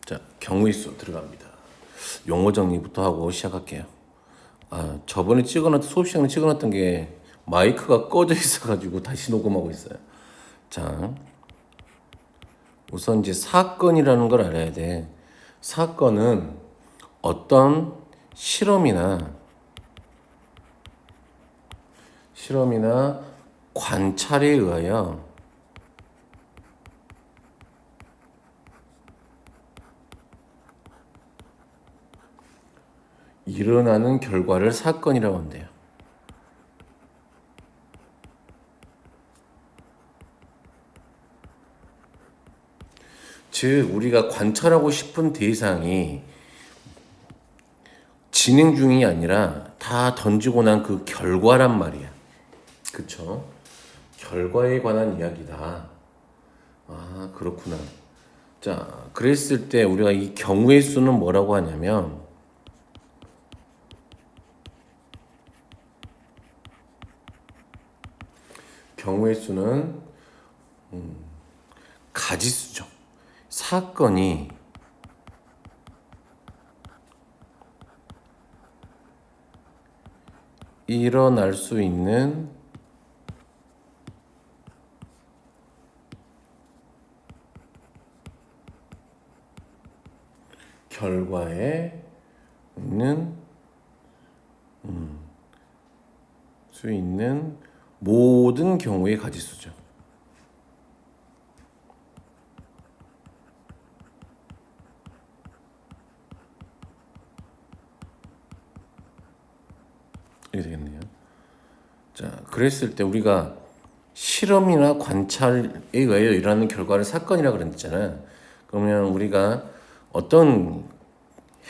자, 경우의 수 들어갑니다. 용어 정리부터 하고 시작할게요. 저번에 수업 시간에 찍어놨던 게 마이크가 꺼져 있어가지고 다시 녹음하고 있어요. 자, 우선 이제 사건이라는 걸 알아야 돼. 사건은 어떤 실험이나 관찰에 의하여 일어나는 결과를 사건이라고 한대요. 즉, 우리가 관찰하고 싶은 대상이 진행 중이 아니라 다 던지고 난 그 결과란 말이야. 그쵸? 결과에 관한 이야기다. 그렇구나. 자, 그랬을 때 우리가 이 경우의 수는 뭐라고 하냐면, 경우의 수는 가지수죠. 사건이 일어날 수 있는 결과에 있는 수 있는 모든 경우의 가지수죠. 이렇게 되겠네요. 자, 그랬을 때 우리가 실험이나 관찰에 의하여 일어나는 결과를 사건이라고 그랬잖아요. 그러면 우리가 어떤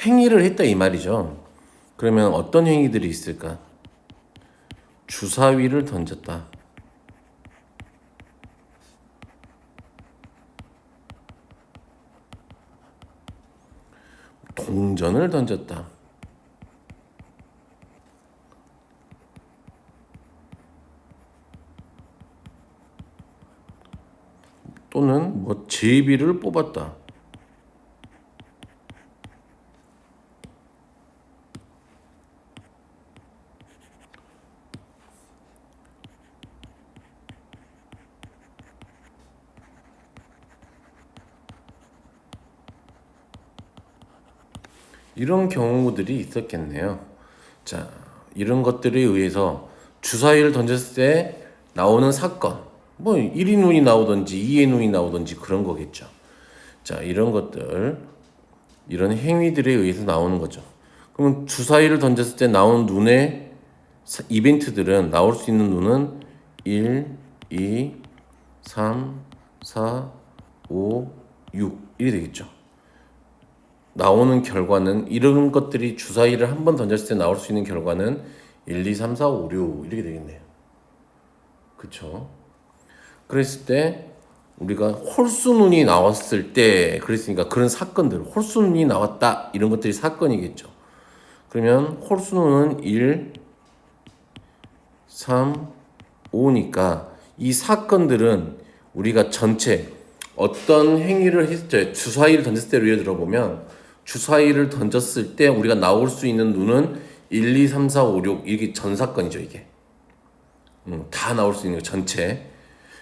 행위를 했다 이 말이죠. 그러면 어떤 행위들이 있을까? 주사위를 던졌다. 동전을 던졌다. 또는 제비를 뽑았다. 이런 경우들이 있었겠네요. 자, 이런 것들에 의해서 주사위를 던졌을 때 나오는 사건, 1의 눈이 나오든지 2의 눈이 나오든지 그런 거겠죠. 자, 이런 것들, 이런 행위들에 의해서 나오는 거죠. 그러면 주사위를 던졌을 때 나오는 눈의 이벤트들은, 나올 수 있는 눈은 1, 2, 3, 4, 5, 6 이렇게 되겠죠. 나오는 결과는, 이런 것들이 주사위를 한 번 던졌을 때 나올 수 있는 결과는 1, 2, 3, 4, 5, 6 이렇게 되겠네요. 그쵸? 그랬을 때 우리가 홀수눈이 나왔을 때, 그랬으니까 그런 사건들, 홀수눈이 나왔다 이런 것들이 사건이겠죠. 그러면 홀수눈은 1, 3, 5니까 이 사건들은 우리가 전체 어떤 행위를 했을 때, 주사위를 던졌을 때로 예를 들어보면, 주사위를 던졌을 때 우리가 나올 수 있는 눈은 1, 2, 3, 4, 5, 6 이게 전 사건이죠. 이게 다 나올 수 있는 거 전체.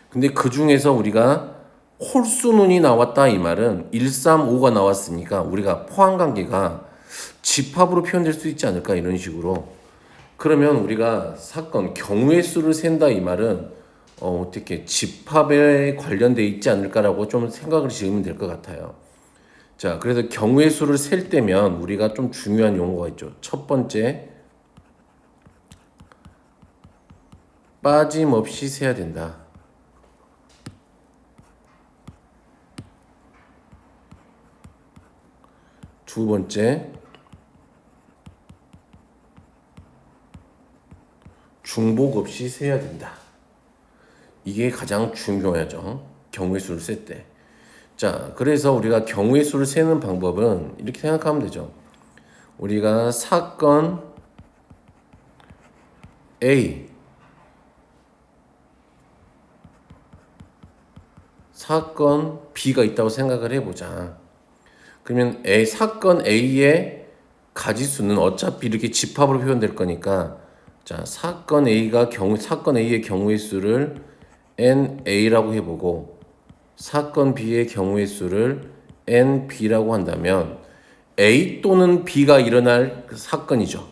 근데 그 중에서 우리가 홀수 눈이 나왔다 이 말은 1, 3, 5가 나왔으니까 우리가 포함관계가 집합으로 표현될 수 있지 않을까 이런 식으로. 그러면 우리가 사건 경우의 수를 센다 이 말은 어떻게 집합에 관련돼 있지 않을까라고 좀 생각을 지으면 될 것 같아요. 자, 그래서 경우의 수를 셀 때면 우리가 좀 중요한 용어가 있죠. 첫 번째, 빠짐없이 세야 된다. 두 번째, 중복 없이 세야 된다. 이게 가장 중요하죠. 경우의 수를 셀 때. 자, 그래서 우리가 경우의 수를 세는 방법은 이렇게 생각하면 되죠. 우리가 사건 A, 사건 B가 있다고 생각을 해보자. 그러면 사건 A의 가지수는 어차피 이렇게 집합으로 표현될 거니까 자, 사건 A의 경우의 수를 NA라고 해보고 사건 B의 경우의 수를 NB라고 한다면 A 또는 B가 일어날 사건이죠.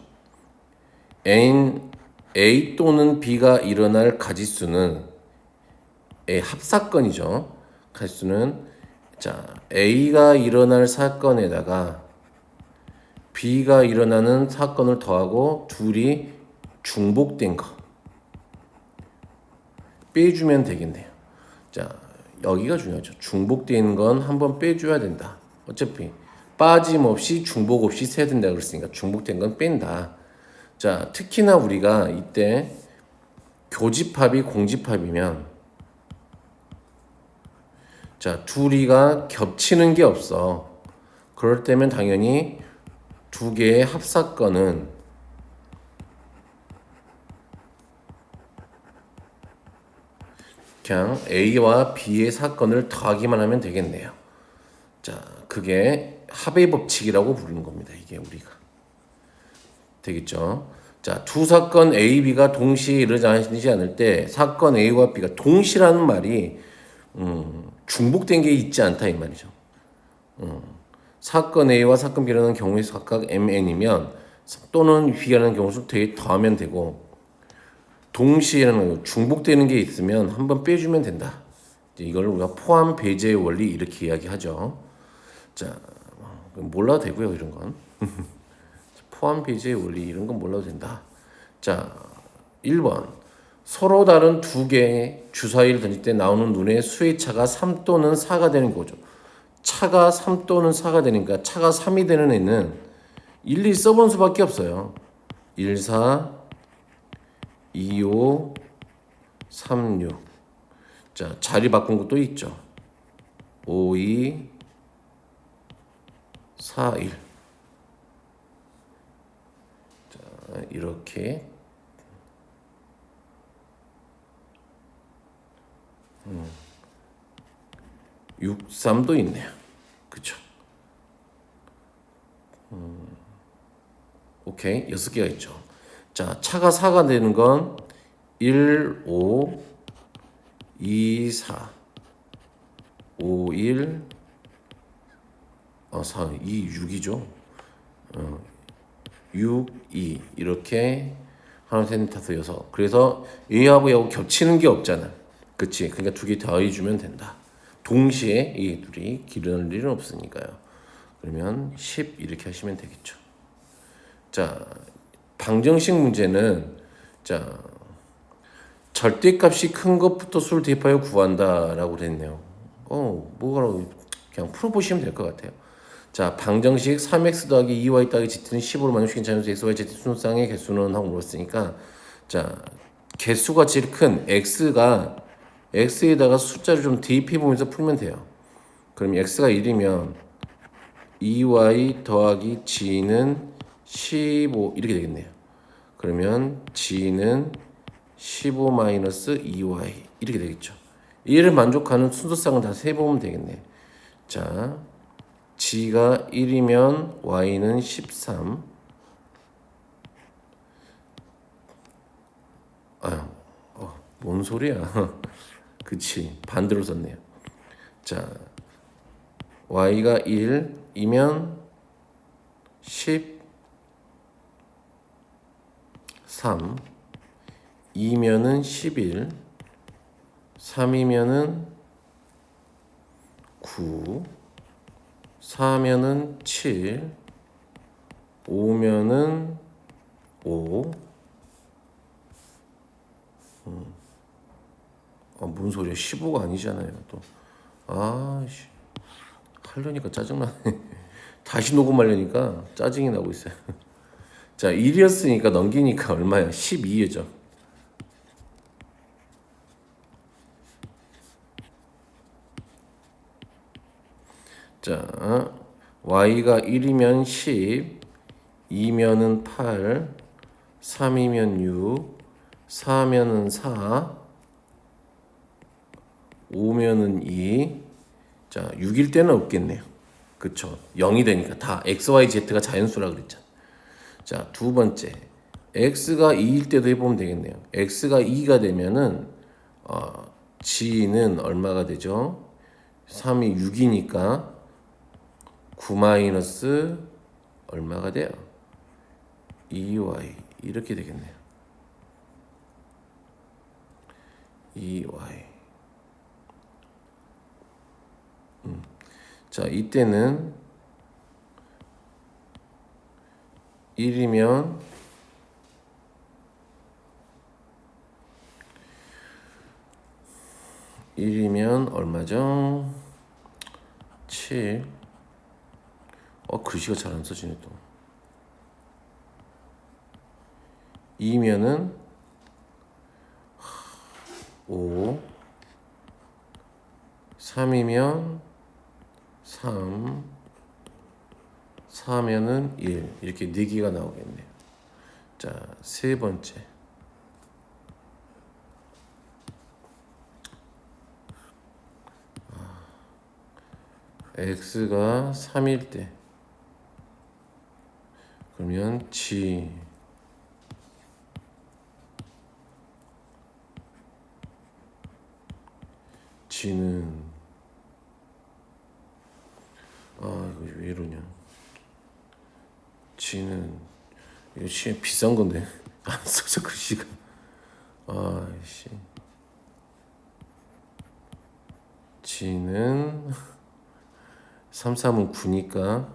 A 또는 B가 일어날 가지수는 합사건이죠. 가지수는 자, A가 일어날 사건에다가 B가 일어나는 사건을 더하고 둘이 중복된 거 빼주면 되겠네요. 자, 여기가 중요하죠. 중복된 건 한번 빼줘야 된다. 어차피 빠짐없이 중복 없이 세야 된다 그랬으니까 중복된 건 뺀다. 자, 특히나 우리가 이때 교집합이 공집합이면 자, 둘이가 겹치는 게 없어. 그럴 때면 당연히 두 개의 합사건은 그냥 A와 B의 사건을 더하기만 하면 되겠네요. 자, 그게 합의 법칙이라고 부르는 겁니다. 이게 우리가. 되겠죠? 자, 두 사건 A, B가 동시에 일어나지 않을 때 사건 A와 B가 동시라는 말이 중복된 게 있지 않다 이 말이죠. 사건 A와 사건 B라는 경우에 각각 MN이면 또는 B라는 경우를 되게 더하면 되고 동시에는 중복되는 게 있으면 한번 빼주면 된다. 이걸 우리가 포함 배제의 원리 이렇게 이야기하죠. 자, 몰라도 되고요 이런 건. 포함 배제의 원리 이런 건 몰라도 된다. 자, 1번 서로 다른 두 개의 주사위를 던질 때 나오는 눈의 수의 차가 3 또는 4가 되는 거죠. 차가 3 또는 4가 되니까 차가 3이 되는 애는 1, 2 써본 수밖에 없어요. 1, 4, 2, 5, 3, 6. 자, 자리 바꾼 것도 있죠. 5, 2, 4, 1. 자, 이렇게 6, 3도 있네요. 그쵸? 오케이. 6개가 있죠. 자, 차가 4가 되는 건 1, 5, 2, 4, 5, 1, 4, 2, 6이죠. 6, 2 이렇게 하나, 셋, 넷, 다섯, 여섯. 그래서 A하고 A하고 겹치는 게 없잖아. 그치? 그러니까 두 개 더해주면 된다. 동시에 이 둘이 기르는 일은 없으니까요. 그러면 10 이렇게 하시면 되겠죠. 자, 방정식 문제는 자 절대값이 큰 것부터 수를 대입하여 구한다라고 그랬네요. 뭐라고 그냥 풀어보시면 될 것 같아요. 자, 방정식 3x 더하기 2y 더하기 z는 10으로 만족시킨 자연수 x, y, z 순상의 개수는 하고 물었으니까 자, 개수가 제일 큰 x에다가 숫자를 좀 대입해 보면서 풀면 돼요. 그럼 x가 1이면 2y 더하기 g는 15 이렇게 되겠네요. 그러면 g는 15 마이너스 2y 이렇게 되겠죠. 얘를 만족하는 순서상을 다 세보면 되겠네. 자, g가 1이면 y는 13. 뭔 소리야? 그치, 반대로 썼네요. 자, y가 1이면 13, 2면은 11, 3이면은 9, 4면은 7, 5면은 5. 뭔 소리야? 15가 아니잖아요. 또 하려니까 짜증나네. 다시 녹음하려니까 짜증이 나고 있어요. 자, 1이었으니까 넘기니까 얼마야? 12죠. 자, y가 1이면 10, 2면은 8, 3이면 6, 4면은 4, 5면은 2. 자, 6일 때는 없겠네요. 그쵸. 0이 되니까 다 x, y, z가 자연수라 그랬잖아. 자, 두 번째. x가 2일 때도 해보면 되겠네요. x가 2가 되면은 g는 얼마가 되죠? 3이 6이니까 9 마이너스 얼마가 돼요? 2y 이렇게 되겠네요. 2y. 자, 이때는 1이면 얼마죠? 7. 글씨가 잘 안 써지네 또. 2면은 5. 3이면 3. 4면은 1. 이렇게 4개가 나오겠네요. 자, 세 번째. x가 3일 때 그러면 g는 이거 왜 이러냐. g는 이거 진짜 비싼 건데 안 써져 글씨가. 아이씨. g는 3, 3은 9니까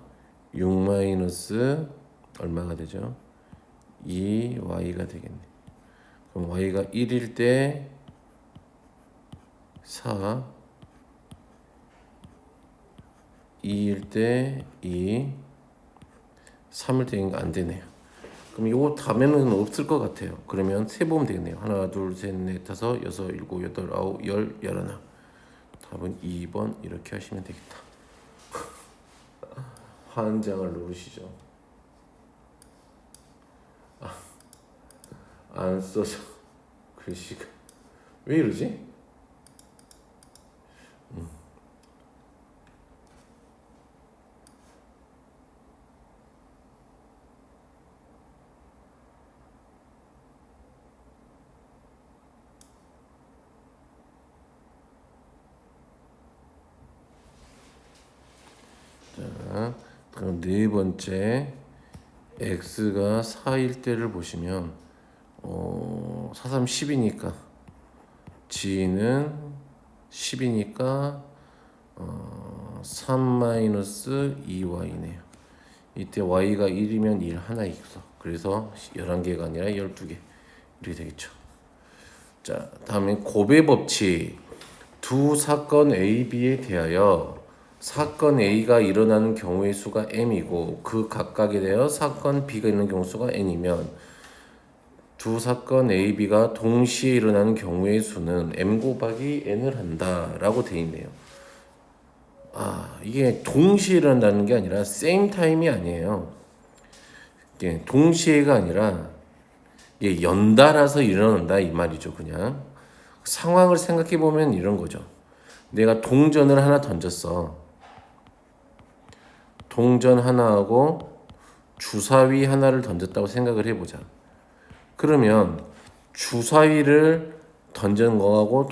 6 마이너스 얼마가 되죠? 2y가 되겠네. 그럼 y가 1일 때 4, 2일 때 2, 3일 때인가 안 되네요. 그럼 이거 답에는 없을 것 같아요. 그러면 세보면 되겠네요. 하나, 둘, 셋, 넷, 다섯, 여섯, 일곱, 여덟, 아홉, 열, 열하나. 답은 2번 이렇게 하시면 되겠다. 한 장을 누르시죠. 안 써서 글씨가 왜 이러지? 자, 그럼 네 번째 x가 4일 때를 보시면 4, 3, 10이니까 g는 10이니까 3 마이너스 2y네요. 이때 y가 1이면 1 하나 있어. 그래서 11개가 아니라 12개 이렇게 되겠죠. 자, 다음에 고배 법칙. 두 사건 A, B에 대하여 사건 A가 일어나는 경우의 수가 m이고 그 각각에 대하여 사건 B가 있는 경우 수가 n이면 두 사건 A, B가 동시에 일어나는 경우의 수는 m 곱하기 n을 한다라고 돼 있네요. 이게 동시에 일어난다는 게 아니라 same time이 아니에요. 이게 동시에가 아니라 이게 연달아서 일어난다 이 말이죠. 그냥 상황을 생각해 보면 이런 거죠. 내가 동전을 하나 던졌어. 동전 하나하고 주사위 하나를 던졌다고 생각을 해보자. 그러면 주사위를 던진 거하고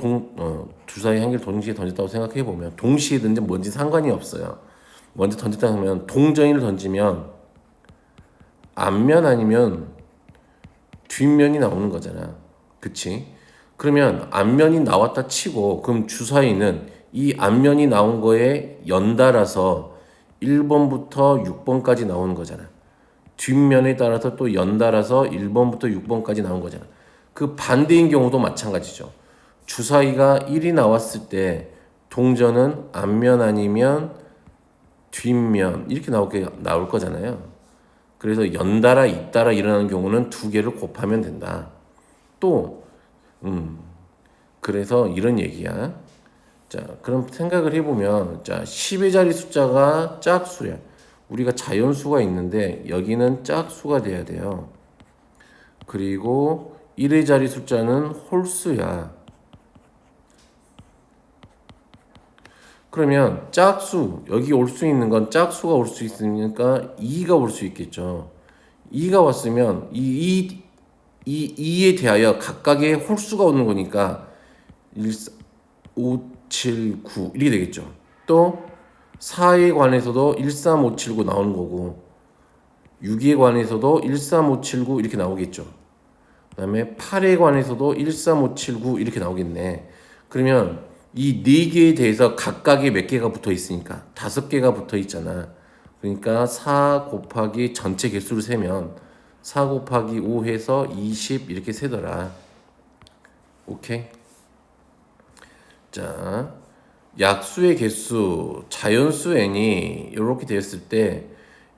주사위 한 개를 동시에 던졌다고 생각해 보면 동시에 던진 뭔지 상관이 없어요. 먼저 던졌다 하면 동전을 던지면 앞면 아니면 뒷면이 나오는 거잖아. 그치? 그러면 앞면이 나왔다 치고 그럼 주사위는 이 앞면이 나온 거에 연달아서 1번부터 6번까지 나오는 거잖아. 뒷면에 따라서 또 연달아서 1번부터 6번까지 나온 거잖아. 그 반대인 경우도 마찬가지죠. 주사위가 1이 나왔을 때 동전은 앞면 아니면 뒷면 이렇게 나올 거잖아요. 그래서 연달아 잇따라 일어나는 경우는 두 개를 곱하면 된다. 또 그래서 이런 얘기야. 자, 그럼 생각을 해보면, 자, 10의 자리 숫자가 짝수야. 우리가 자연수가 있는데 여기는 짝수가 돼야 돼요. 그리고 1의 자리 숫자는 홀수야. 그러면 짝수, 여기 올 수 있는 건 짝수가 올 수 있으니까 2가 올 수 있겠죠. 2가 왔으면 이 2에 대하여 각각의 홀수가 오는 거니까 1, 5, 7, 9 이렇게 되겠죠. 또 4에 관해서도 1, 3, 5, 7, 9 나오는 거고 6에 관해서도 1, 3, 5, 7, 9 이렇게 나오겠죠. 그 다음에 8에 관해서도 1, 3, 5, 7, 9 이렇게 나오겠네. 그러면 이 네 개에 대해서 각각의 몇 개가 붙어 있으니까 5개가 붙어 있잖아. 그러니까 4 곱하기 전체 개수를 세면 4 곱하기 5 해서 20 이렇게 세더라. 오케이? 자, 약수의 개수, 자연수 n이 이렇게 되었을 때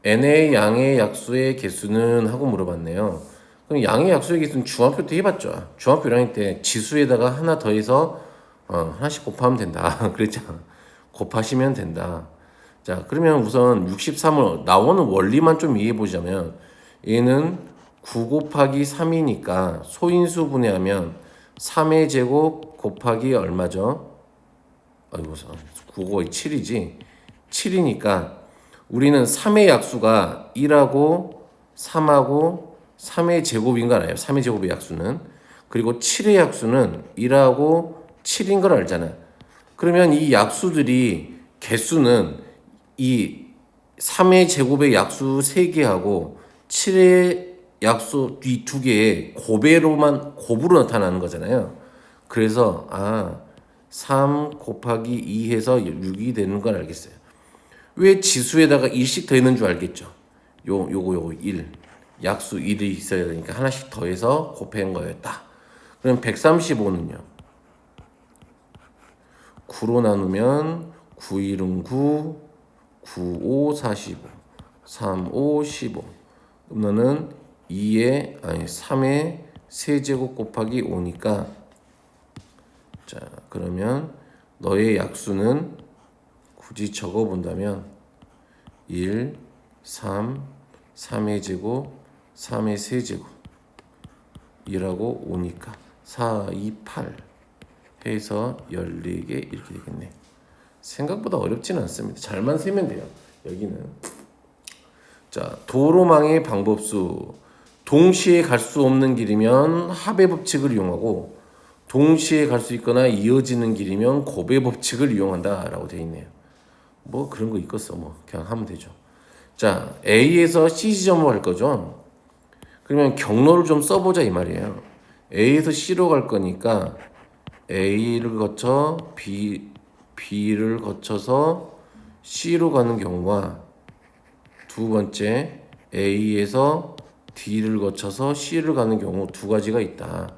n의 양의 약수의 개수는 하고 물어봤네요. 그럼 양의 약수의 개수는 중학교 때 해봤죠. 중학교 1학년 때 지수에다가 하나 더해서 하나씩 곱하면 된다. 그랬잖아. 곱하시면 된다. 자, 그러면 우선 63을 나오는 원리만 좀 이해해 보자면 얘는 9 곱하기 3이니까 소인수 분해하면 3의 제곱 곱하기 얼마죠? 아이고, 9가 7이지. 7이니까 우리는 3의 약수가 1하고 3하고 3의 제곱인 걸 알아요. 3의 제곱의 약수는. 그리고 7의 약수는 1하고 7인 걸 알잖아. 그러면 이 약수들이 개수는 이 3의 제곱의 약수 3개하고 7의 약수 이 2개의 곱으로 나타나는 거잖아요. 그래서 3 곱하기 2 해서 6이 되는 걸 알겠어요. 왜 지수에다가 1씩 더했는 줄 알겠죠. 요거 1. 약수 1이 있어야 되니까 하나씩 더해서 곱한 거였다. 그럼 135는요. 9로 나누면 9, 1은 9, 9, 5, 45, 3, 5, 15. 그러면은 3의 세제곱 곱하기 5니까 자, 그러면 너의 약수는 굳이 적어본다면 1, 3, 3의 제곱, 3의 세제곱 1하고 5니까 4, 2, 8 해서 14개 이렇게 되겠네. 생각보다 어렵지는 않습니다. 잘만 세면 돼요. 여기는 자, 도로망의 방법수. 동시에 갈 수 없는 길이면 합의 법칙을 이용하고 동시에 갈 수 있거나 이어지는 길이면 곱의 법칙을 이용한다라고 되어 있네요. 뭐 그런 거 있겠어. 뭐 그냥 하면 되죠. 자, A에서 C 지점으로 갈 거죠. 그러면 경로를 좀 써보자 이 말이에요. A에서 C로 갈 거니까 A를 거쳐 B를 거쳐서 C로 가는 경우와 두 번째 A에서 D를 거쳐서 C를 가는 경우 두 가지가 있다.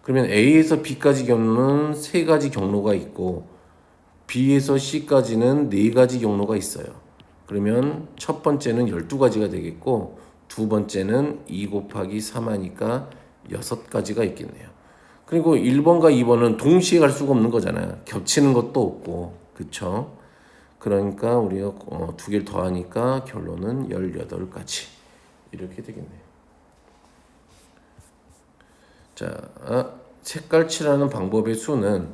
그러면 A에서 B까지 경로는 세 가지 경로가 있고 B에서 C까지는 네 가지 경로가 있어요. 그러면 첫 번째는 12가지가 되겠고 두 번째는 2 곱하기 3 하니까 6가지가 있겠네요. 그리고 1번과 2번은 동시에 갈 수가 없는 거잖아요. 겹치는 것도 없고. 그쵸? 그러니까 우리가 두 개를 더하니까 결론은 18가지. 이렇게 되겠네요. 자, 색깔 칠하는 방법의 수는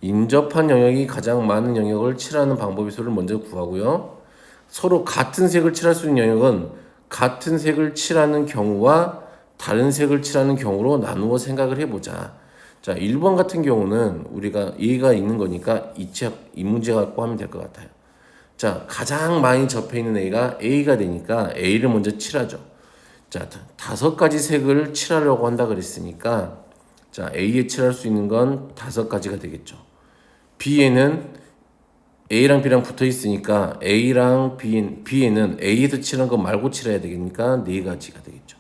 인접한 영역이 가장 많은 영역을 칠하는 방법의 수를 먼저 구하고요. 서로 같은 색을 칠할 수 있는 영역은 같은 색을 칠하는 경우와 다른 색을 칠하는 경우로 나누어 생각을 해보자. 자, 1번 같은 경우는 우리가 A가 있는 거니까 이 문제 갖고 하면 될 것 같아요. 자, 가장 많이 접해 있는 A가 되니까 A를 먼저 칠하죠. 자, 5가지 색을 칠하려고 한다 그랬으니까 자, A에 칠할 수 있는 건 5가지가 되겠죠. B에는 A랑 B랑 붙어 있으니까 A랑 B에는 A에서 칠한 거 말고 칠해야 되니까 4가지가 되겠죠.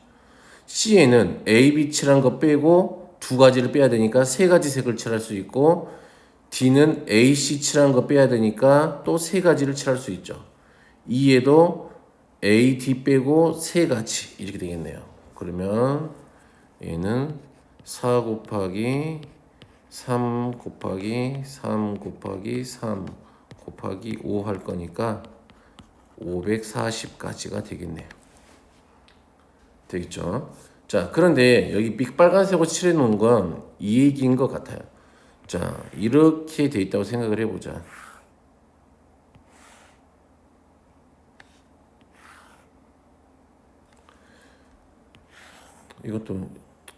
C에는 A, B 칠한 거 빼고 2가지를 빼야 되니까 3가지 색을 칠할 수 있고 D는 A, C 칠한 거 빼야 되니까 또 3가지를 칠할 수 있죠. E에도 A, D 빼고 3가지 이렇게 되겠네요. 그러면 얘는 4 곱하기 3 곱하기 3 곱하기 3 곱하기 5 할 거니까 540가지가 되겠네요. 되겠죠? 자, 그런데 여기 빨간색으로 칠해 놓은 건 이 얘기인 것 같아요. 자, 이렇게 돼 있다고 생각을 해보자. 이것도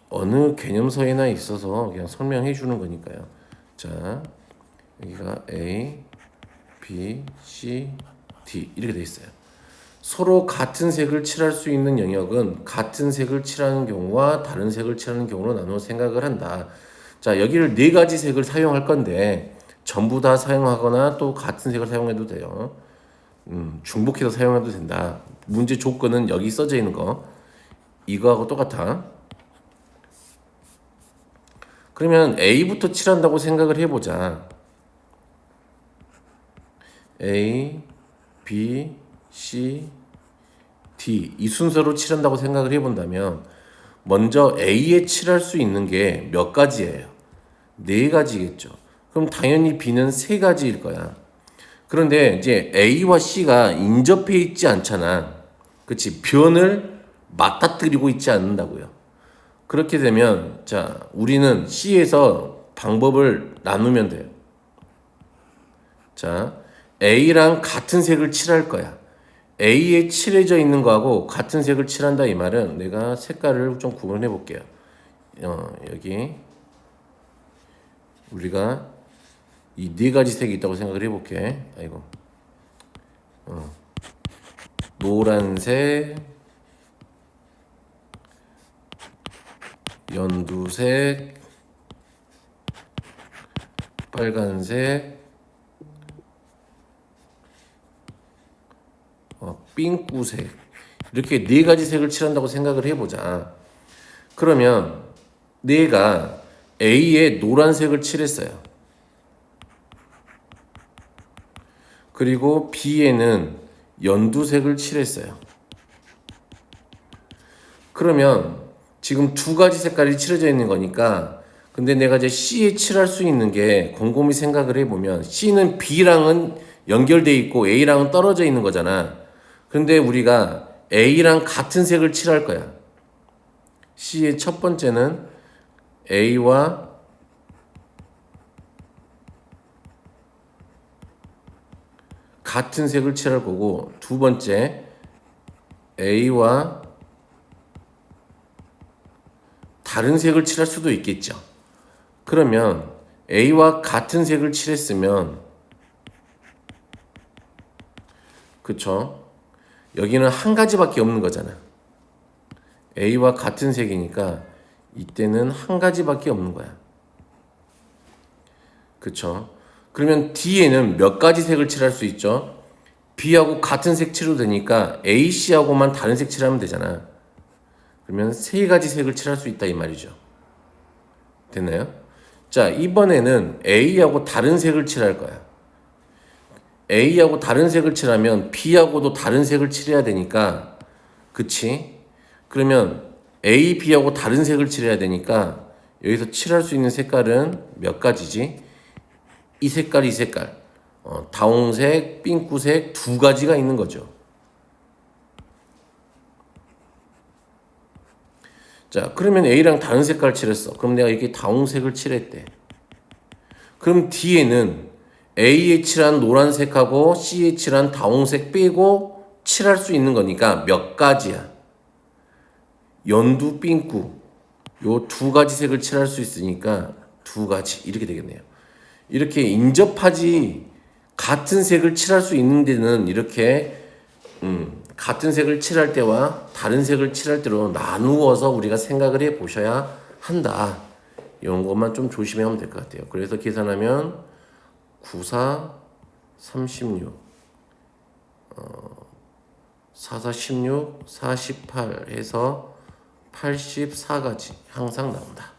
어느 개념서에나 있어서 그냥 설명해 주는 거니까요. 자, 여기가 A, B, C, D 이렇게 돼 있어요. 서로 같은 색을 칠할 수 있는 영역은 같은 색을 칠하는 경우와 다른 색을 칠하는 경우로 나누어 생각을 한다. 자, 여기를 네 가지 색을 사용할 건데 전부 다 사용하거나 또 같은 색을 사용해도 돼요. 중복해서 사용해도 된다. 문제 조건은 여기 써져 있는 거 이거하고 똑같아. 그러면 A부터 칠한다고 생각을 해보자. A, B, C, D 이 순서로 칠한다고 생각을 해본다면 먼저 A에 칠할 수 있는 게 몇 가지예요? 네 가지겠죠. 그럼 당연히 B는 세 가지일 거야. 그런데 이제 A와 C가 인접해 있지 않잖아. 그치? 변을 맞닥뜨리고 있지 않는다고요. 그렇게 되면 자 우리는 C에서 방법을 나누면 돼요. 자 A랑 같은 색을 칠할 거야. A에 칠해져 있는 거하고 같은 색을 칠한다 이 말은 내가 색깔을 좀 구분해 볼게요. 여기 우리가 이 네 가지 색이 있다고 생각을 해볼게. 아이고, 노란색, 연두색, 빨간색, 핑크색 이렇게 네 가지 색을 칠한다고 생각을 해보자. 그러면 내가 A에 노란색을 칠했어요. 그리고 B에는 연두색을 칠했어요. 그러면 지금 두 가지 색깔이 칠해져 있는 거니까 근데 내가 이제 C에 칠할 수 있는 게 곰곰이 생각을 해보면 C는 B랑은 연결돼 있고 A랑은 떨어져 있는 거잖아. 근데 우리가 A랑 같은 색을 칠할 거야. C의 첫 번째는 A와 같은 색을 칠할 거고 두 번째 A와 다른 색을 칠할 수도 있겠죠. 그러면 A와 같은 색을 칠했으면 그쵸? 여기는 한 가지밖에 없는 거잖아. A와 같은 색이니까 이때는 한 가지밖에 없는 거야. 그쵸? 그러면 D에는 몇 가지 색을 칠할 수 있죠? B하고 같은 색 칠해도 되니까 A, C하고만 다른 색 칠하면 되잖아. 그러면 세 가지 색을 칠할 수 있다 이 말이죠. 됐나요? 자, 이번에는 A하고 다른 색을 칠할 거야. A하고 다른 색을 칠하면 B하고도 다른 색을 칠해야 되니까 그치? 그러면 A, B하고 다른 색을 칠해야 되니까 여기서 칠할 수 있는 색깔은 몇 가지지? 이 색깔, 이 색깔. 다홍색, 핑크색 두 가지가 있는 거죠. 자, 그러면 A랑 다른 색깔 칠했어. 그럼 내가 이렇게 다홍색을 칠했대. 그럼 D에는 A에 칠한 노란색하고 C에 칠한 다홍색 빼고 칠할 수 있는 거니까 몇 가지야? 연두, 핑크 요 두 가지 색을 칠할 수 있으니까 두 가지 이렇게 되겠네요. 이렇게 인접하지 같은 색을 칠할 수 있는 데는 이렇게 같은 색을 칠할 때와 다른 색을 칠할 때로 나누어서 우리가 생각을 해 보셔야 한다. 이런 것만 좀 조심하면 될 것 같아요. 그래서 계산하면 94, 36, 44, 16, 48 해서 84가지 항상 나온다.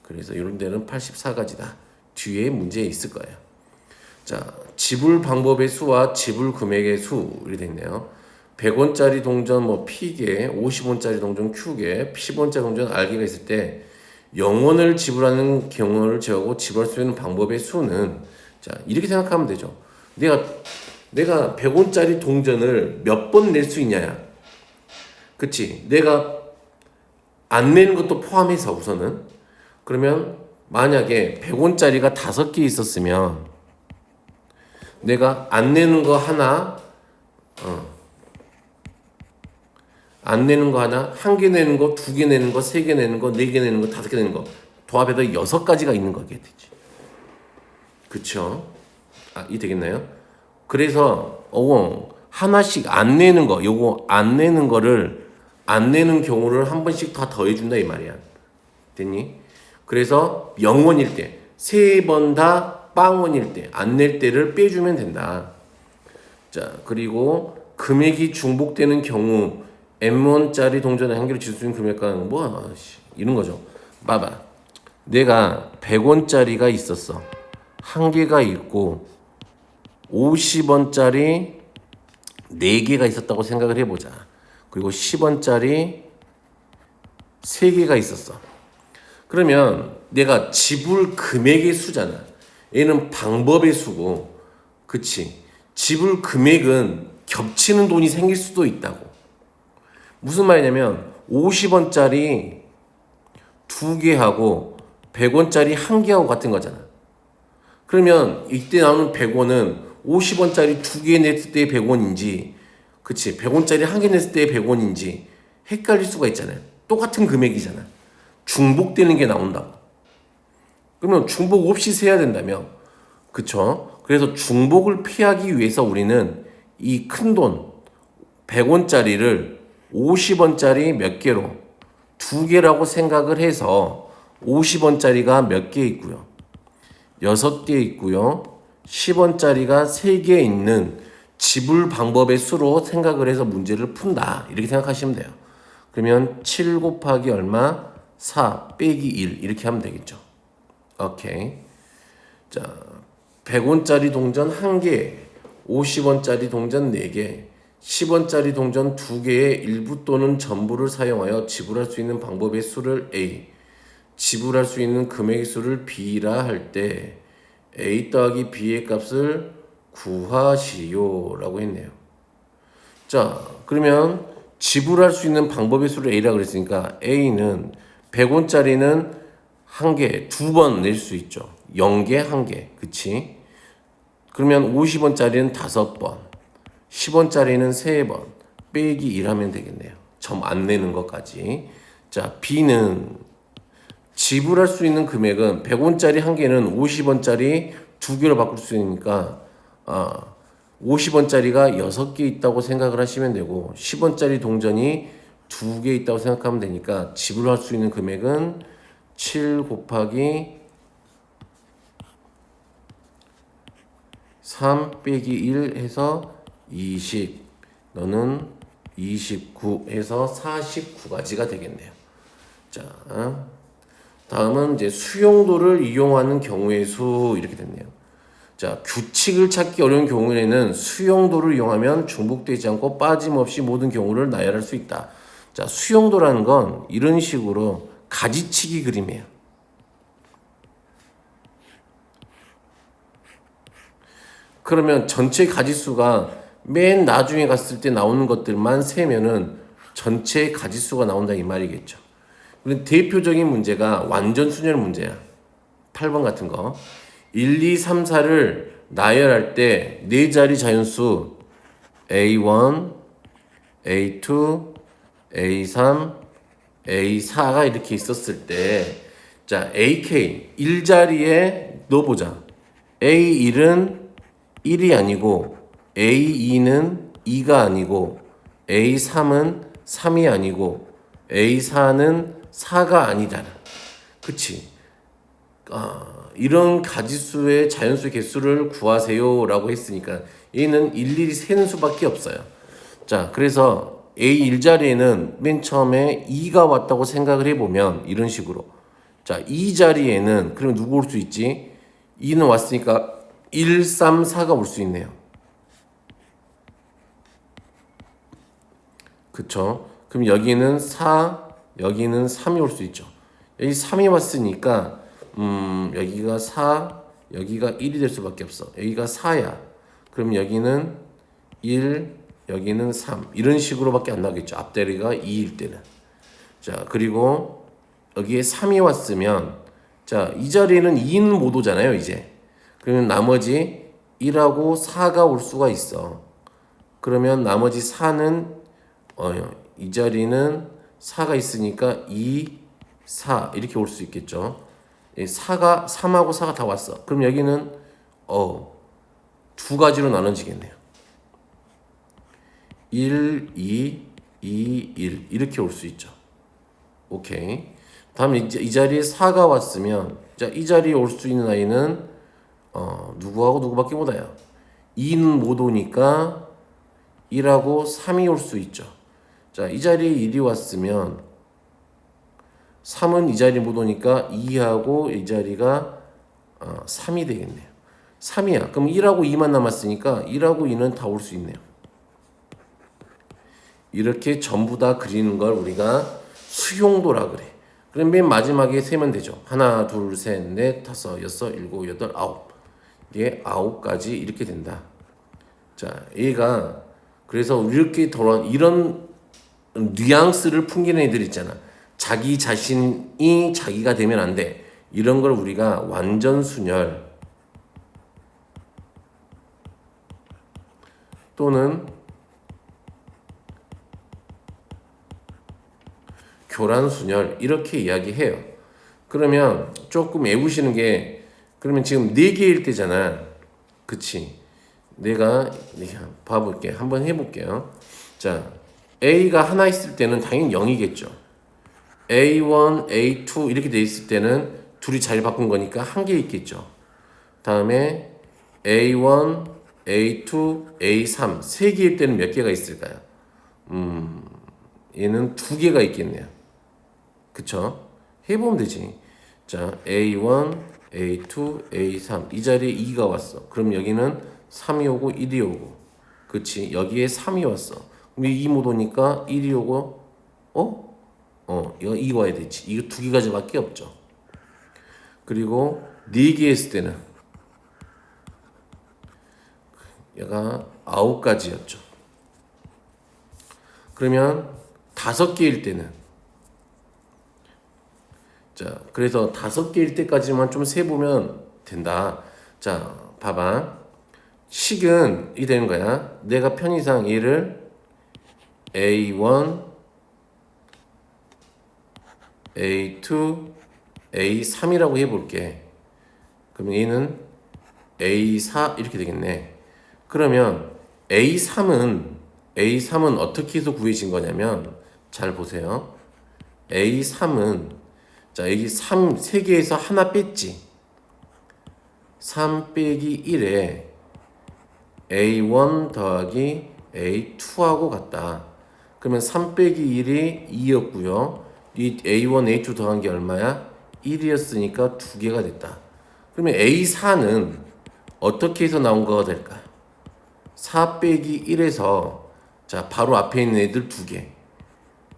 그래서 이런 데는 84가지다. 뒤에 문제 있을 거예요. 자, 지불 방법의 수와 지불 금액의 수 이렇게 돼 있네요. 100원짜리 동전 뭐 P개, 50원짜리 동전 Q개, 10원짜리 동전 R개가 있을 때 0원을 지불하는 경우를 제하고 지불할 수 있는 방법의 수는 자, 이렇게 생각하면 되죠. 내가 100원짜리 동전을 몇 번 낼 수 있냐야. 그치? 내가 안 내는 것도 포함해서 우선은 그러면 만약에 100원짜리가 5개 있었으면 내가 안 내는 거 하나 안 내는 거 하나, 한 개 내는 거, 두 개 내는 거, 세 개 내는 거, 네 개 내는 거, 다섯 개 내는 거 도합해서 6가지가 있는 거겠지. 그쵸? 이 되겠나요? 그래서 하나씩 안 내는 거, 요거 안 내는 거를 안 내는 경우를 한 번씩 다 더해준다 이 말이야. 됐니? 그래서 0원일 때, 3번 다 빵원일 때, 안 낼 때를 빼주면 된다. 자, 그리고 금액이 중복되는 경우 M1짜리 동전의 한 개로 질 수 있는 금액과는 이런 거죠. 봐봐. 내가 100원짜리가 있었어. 한 개가 있고 50원짜리 4개가 있었다고 생각을 해보자. 그리고 10원짜리 3개가 있었어. 그러면 내가 지불 금액의 수잖아. 얘는 방법의 수고, 그치? 지불 금액은 겹치는 돈이 생길 수도 있다고. 무슨 말이냐면 50원짜리 2개하고 100원짜리 1개하고 같은 거잖아. 그러면 이때 나오는 100원은 50원짜리 2개 냈을 때 100원인지, 그치? 100원짜리 1개 냈을 때 100원인지 헷갈릴 수가 있잖아요. 똑같은 금액이잖아. 중복되는 게 나온다고. 그러면 중복 없이 세야 된다며. 그쵸? 그래서 중복을 피하기 위해서 우리는 이 큰 돈 100원짜리를 50원짜리 몇 개로 2개라고 생각을 해서 50원짜리가 몇 개 있고요. 6개 있고요. 10원짜리가 3개 있는 지불 방법의 수로 생각을 해서 문제를 푼다. 이렇게 생각하시면 돼요. 그러면 7 곱하기 얼마? 4 빼기 1 이렇게 하면 되겠죠. 오케이. 자, 100원짜리 동전 1개, 50원짜리 동전 4개, 10원짜리 동전 2개의 일부 또는 전부를 사용하여 지불할 수 있는 방법의 수를 A, 지불할 수 있는 금액의 수를 B라 할 때 A 더하기 B의 값을 구하시오 라고 했네요. 자, 그러면 지불할 수 있는 방법의 수를 A라고 그랬으니까 A는 100원짜리는 1개, 2번 낼 수 있죠. 0개, 1개. 그치? 그러면 50원짜리는 5번, 10원짜리는 3번, 빼기 1 하면 되겠네요. 점 안 내는 것까지. 자, B는 지불할 수 있는 금액은 100원짜리 1개는 50원짜리 2개로 바꿀 수 있으니까 50원짜리가 6개 있다고 생각을 하시면 되고 10원짜리 동전이 2개 있다고 생각하면 되니까 지불할 수 있는 금액은 7 곱하기 3 빼기 1 해서 20, 너는 29 해서 49가지가 되겠네요. 자, 다음은 이제 수용도를 이용하는 경우의 수 이렇게 됐네요. 자, 규칙을 찾기 어려운 경우에는 수용도를 이용하면 중복되지 않고 빠짐없이 모든 경우를 나열할 수 있다. 자, 수용도라는 건 이런 식으로 가지치기 그림이에요. 그러면 전체 가지수가 맨 나중에 갔을 때 나오는 것들만 세면은 전체 가지수가 나온다 이 말이겠죠. 대표적인 문제가 완전 순열 문제야. 8번 같은 거. 1, 2, 3, 4를 나열할 때 4자리 자연수 A1, A2, A3, A4가 이렇게 있었을 때 자, AK 1자리에 넣어보자. A1은 1이 아니고 A2는 2가 아니고 A3은 3이 아니고 A4는 4가 아니잖아. 그치? 이런 가지수의 자연수 개수를 구하세요 라고 했으니까 얘는 일일이 세는 수밖에 없어요. 자, 그래서 A1자리에는 맨 처음에 2가 왔다고 생각을 해보면 이런 식으로 자, 이 자리에는 그럼 누구 올 수 있지? 2는 왔으니까 1, 3, 4가 올 수 있네요. 그쵸? 그럼 여기는 4, 여기는 3이 올 수 있죠. 여기 3이 왔으니까 여기가 4, 여기가 1이 될 수밖에 없어. 여기가 4야. 그럼 여기는 1, 여기는 3. 이런 식으로밖에 안 나오겠죠. 앞자리가 2일 때는. 자, 그리고 여기에 3이 왔으면 자, 이 자리에는 2는 못 오잖아요, 이제. 그러면 나머지 1하고 4가 올 수가 있어. 그러면 나머지 4는 이 자리는 4가 있으니까 2, 4 이렇게 올 수 있겠죠. 4가 3하고 4가 다 왔어. 그럼 여기는 두 가지로 나눠지겠네요. 1, 2, 2, 1 이렇게 올 수 있죠. 오케이. 다음에 이 자리에 4가 왔으면 자, 이 자리에 올 수 있는 아이는 누구하고 누구밖에 못 와요. 2는 못 오니까 1하고 3이 올 수 있죠. 자, 이 자리에 1이 왔으면 3은 이 자리에 못 오니까 2하고 이 자리가 3이 되겠네요. 3이야. 그럼 1하고 2만 남았으니까 1하고 2는 다 올 수 있네요. 이렇게 전부 다 그리는 걸 우리가 수용도라 그래. 그럼 맨 마지막에 세면 되죠. 하나, 둘, 셋, 넷, 다섯, 여섯, 일곱, 여덟, 아홉. 이게 9까지 이렇게 된다. 자, 얘가 그래서 이렇게 이런 뉘앙스를 풍기는 애들 있잖아. 자기 자신이 자기가 되면 안 돼. 이런 걸 우리가 완전순열 또는 교란순열 이렇게 이야기해요. 그러면 조금 외우시는 게 그러면 지금 4개일 때잖아. 그치? 내가 봐볼게. 한번 해볼게요. 자, A가 하나 있을 때는 당연히 0이겠죠. A1, A2 이렇게 돼 있을 때는 둘이 자리 바꾼 거니까 한 개 있겠죠. 다음에 A1, A2, A3 3개일 때는 몇 개가 있을까요? 얘는 2개가 있겠네요. 그쵸? 해보면 되지. 자, A1, A2, A3 이 자리에 2가 왔어. 그럼 여기는 3이 오고 1이 오고 그치? 여기에 3이 왔어. 그럼 2 못 오니까 1이 오고 이거 2 와야 되지. 이거 2개가지밖에 없죠. 그리고 4개 했을 때는 얘가 9가지였죠. 그러면 5개일 때는 자, 그래서 5개일 때까지만 좀 세보면 된다. 자, 봐봐. 식은 이 되는 거야. 내가 편의상 얘를 A1, A2, A3이라고 해볼게. 그럼 얘는 A4 이렇게 되겠네. 그러면 A3은 어떻게 해서 구해진 거냐면 잘 보세요. A3은 자, 여기 3개에서 하나 뺐지. 3 빼기 1에 A1 더하기 A2하고 같다. 그러면 3 빼기 1이 2였고요. 이 A1, A2 더한 게 얼마야? 1이었으니까 2개가 됐다. 그러면 A4는 어떻게 해서 나온 거가 될까? 4 빼기 1에서 자, 바로 앞에 있는 애들 2개.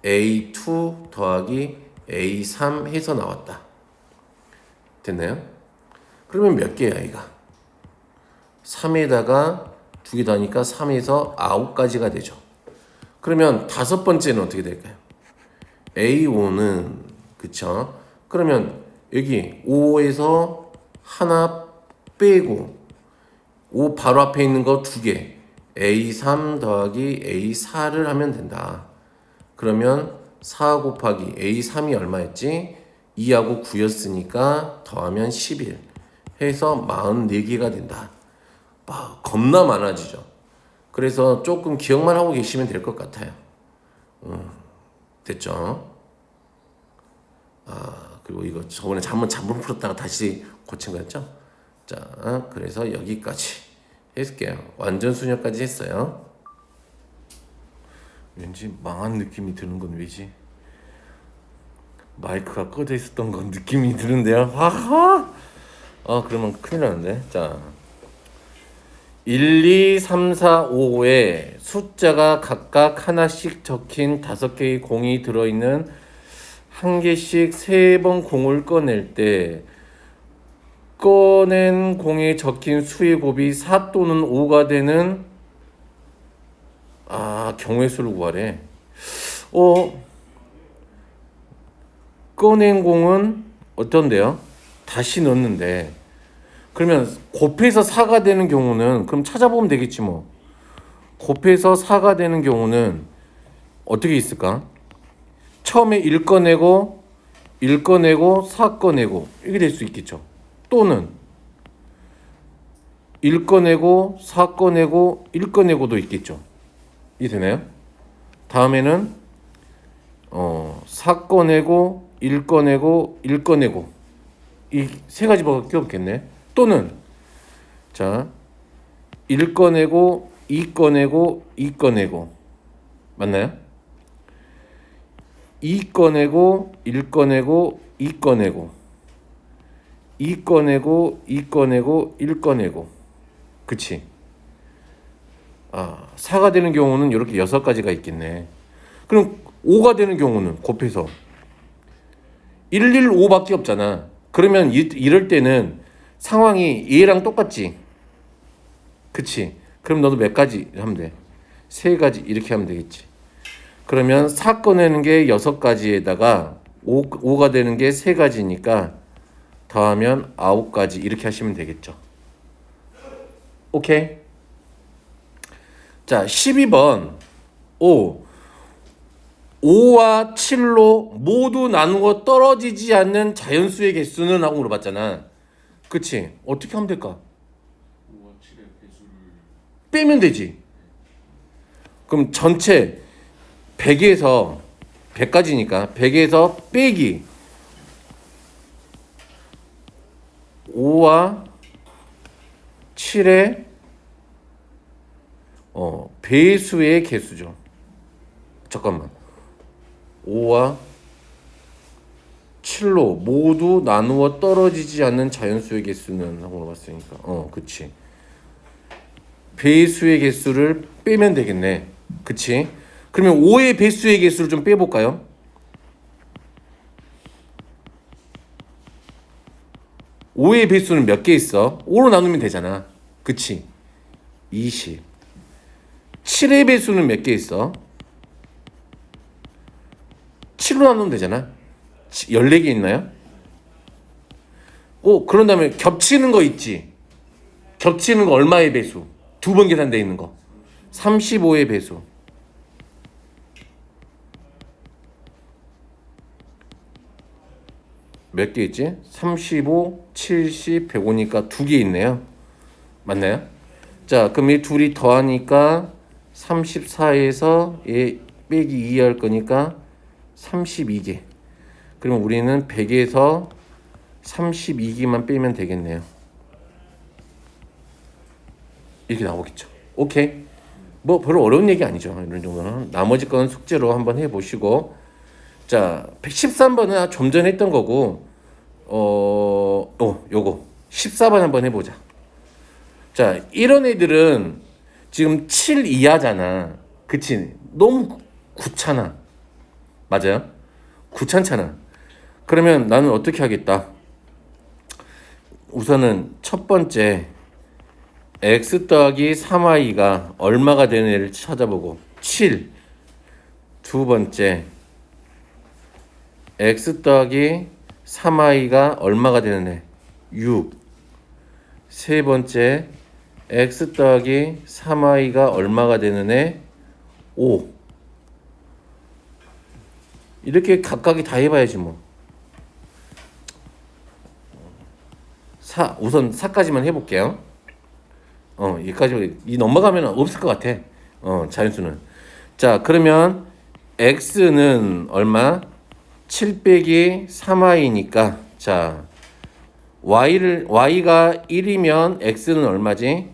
A2 더하기 A3 해서 나왔다. 됐나요? 그러면 몇 개야, 이가? 3에다가 2개 더하니까 3에서 9가지가 되죠. 그러면 5번째는 어떻게 될까요? A5는 그쵸? 그러면 여기 5에서 하나 빼고 5 바로 앞에 있는 거 2개 A3 더하기 A4를 하면 된다. 그러면 4 곱하기 A3이 얼마였지? 2하고 9였으니까 더하면 11 해서 44개가 된다. 겁나 많아지죠. 그래서 조금 기억만 하고 계시면 될 것 같아요. 됐죠? 그리고 이거 저번에 잠번 풀었다가 다시 고친 거였죠? 자, 그래서 여기까지 해줄게요. 완전 수녀까지 했어요. 왠지 망한 느낌이 드는 건 왜지? 마이크가 꺼져 있었던 건 느낌이 드는데요. 하하! 그러면 큰일 나는데. 자, 1, 2, 3, 4, 5에 숫자가 각각 하나씩 적힌 5개의 공이 들어있는 한 개씩 3번 공을 꺼낼 때 꺼낸 공에 적힌 수의 곱이 4 또는 5가 되는 경우의 수를 구하래. 꺼낸 공은 어떤데요? 다시 넣는데 그러면 곱해서 4가 되는 경우는 그럼 찾아보면 되겠지 뭐. 곱해서 4가 되는 경우는 어떻게 있을까? 처음에 1 꺼내고 1 꺼내고 4 꺼내고 이게 될 수 있겠죠. 또는 1 꺼내고 4 꺼내고 1 꺼내고도 있겠죠. 이게 되나요? 다음에는 4 꺼내고 1 꺼내고 1 꺼내고 이 세 가지밖에 없겠네. 또는 자 1 꺼내고 2 꺼내고 2 꺼내고 맞나요? 2 꺼내고 1 꺼내고 2 꺼내고 2 꺼내고 2 꺼내고 1 꺼내고 그치? 4가 되는 경우는 이렇게 6가지가 있겠네. 그럼 5가 되는 경우는 곱해서 1, 1, 5밖에 없잖아. 그러면 이럴 때는 상황이 얘랑 똑같지? 그치? 그럼 너도 몇 가지 하면 돼? 3가지 이렇게 하면 되겠지. 그러면 4 꺼내는 게 6가지에다가 5가 되는 게 3가지니까 더하면 9가지 이렇게 하시면 되겠죠. 오케이? 자, 12번 5와 7로 모두 나누어 떨어지지 않는 자연수의 개수는 하고 물어봤잖아. 그치? 어떻게 하면 될까? 5와 7의 배수를 빼면 되지. 그럼 전체 100에서 100까지니까 100에서 빼기 5와 7의 배수의 개수죠. 잠깐만. 5와 7로 모두 나누어 떨어지지 않는 자연수의 개수는 하고 물어봤으니까 그치. 배수의 개수를 빼면 되겠네. 그치? 그러면 5의 배수의 개수를 좀 빼볼까요? 5의 배수는 몇 개 있어? 5로 나누면 되잖아. 그치? 20. 7의 배수는 몇 개 있어? 7로 나누면 되잖아. 14개 있나요? 그런 다음에 겹치는 거 있지? 겹치는 거 얼마의 배수? 2번 계산되어 있는 거. 35의 배수. 몇 개 있지? 35, 70, 105니까 2개 있네요. 맞나요? 자, 그럼 이 둘이 더하니까 34에서 얘 빼기 2 할 거니까 32개. 그러면 우리는 100에서 32개만 빼면 되겠네요. 이렇게 나오겠죠. 오케이. 뭐 별로 어려운 얘기 아니죠. 이런 정도는. 나머지 거는 숙제로 한번 해보시고. 자, 113번은 좀 전에 했던 거고, 요거 14번 한번 해보자. 자, 이런 애들은 지금 7 이하잖아. 그치? 너무 귀찮아. 맞아요? 귀찮잖아. 그러면 나는 어떻게 하겠다? 우선은 첫 번째 x 더하기 3y가 얼마가 되는 애를 찾아보고 7. 두 번째 x 더하기 3y가 얼마가 되는 애 6. 세 번째 x 더하기 3y가 얼마가 되는 애 5. 이렇게 각각이 다 해봐야지 뭐. 우선 4까지만 해볼게요. 여기까지 넘어가면 없을 것 같아. 자연수는. 자, 그러면 x는 얼마? 7 빼기 3y니까 자, y가 1이면 x는 얼마지?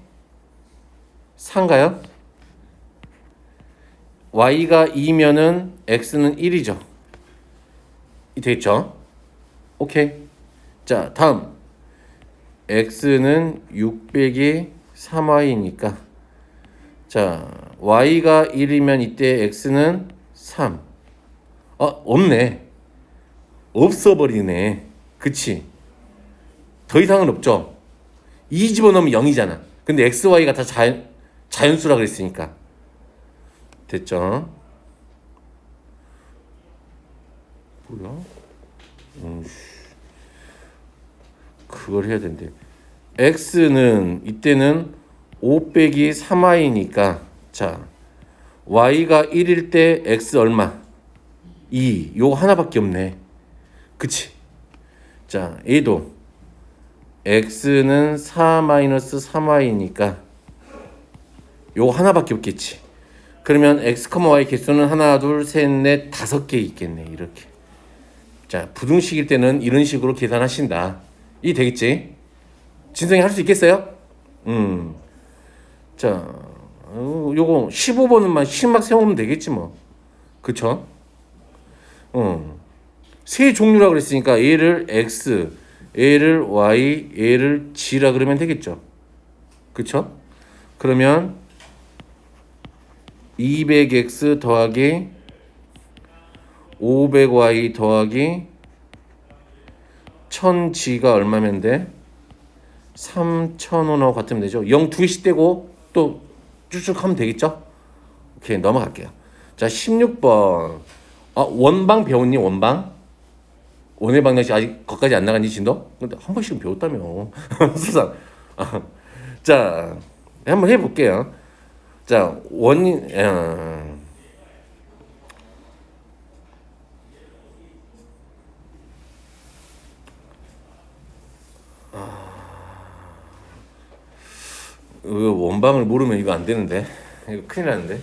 4인가요? y가 2면은 x는 1이죠. 됐죠? 오케이. 자, 다음 x는 6 빼기 3y니까 자, y가 1이면 이때 x는 3. 없네. 없어버리네. 그치? 더 이상은 없죠? 2 집어넣으면 0이잖아. 근데 x, y가 다 자연수라 그랬으니까. 됐죠? 뭐야? 그걸 해야 된대. x는 이때는 5 빼기 3y니까 자, y가 1일 때 x 얼마? 2. 요거 하나밖에 없네. 그치? 자, A도 x는 4-3y니까 요거 하나밖에 없겠지. 그러면 x, y 개수는 하나, 둘, 셋, 넷, 5개 있겠네. 이렇게. 자, 부등식일 때는 이런 식으로 계산하신다. 이 되겠지? 진성이 할 수 있겠어요? 자, 요거 15번은만 심막 세우면 되겠지 뭐. 그쵸? 세 종류라 그랬으니까 얘를 x, 얘를 y, 얘를 g라 그러면 되겠죠. 그쵸? 그러면 200x 더하기 500y 더하기 1000g가 얼마면 돼? 3000원하고 같으면 되죠. 0 두 개씩 떼고 또 쭉쭉 하면 되겠죠? 오케이, 넘어갈게요. 자, 16번. 원방 배웠니? 원방? 원의 방정식 아직 거기까지 안 나갔니, 진도? 근데 한 번씩은 배웠다며. 수상. 자, 한번 해볼게요. 자, 원인, 원방을 모르면 이거 안 되는데. 이거 큰일 나는데.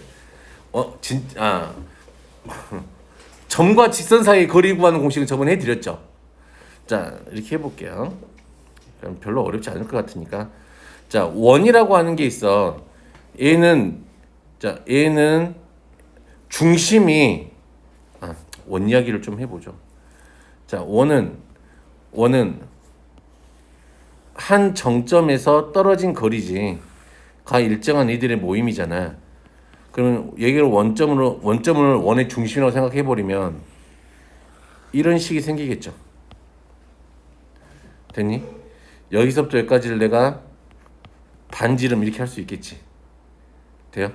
점과 직선 사이의 거리 구하는 공식은 저번에 해드렸죠. 자, 이렇게 해볼게요. 그럼 별로 어렵지 않을 것 같으니까. 자, 원이라고 하는 게 있어. 얘는 중심이 원 이야기를 좀 해보죠. 자, 원은 한 정점에서 떨어진 거리지. 가 일정한 이들의 모임이잖아. 그러면 얘기를 원점을 원의 중심이라고 생각해 버리면 이런 식이 생기겠죠. 됐니? 여기서부터 여기까지를 내가 반지름 이렇게 할 수 있겠지. 돼요?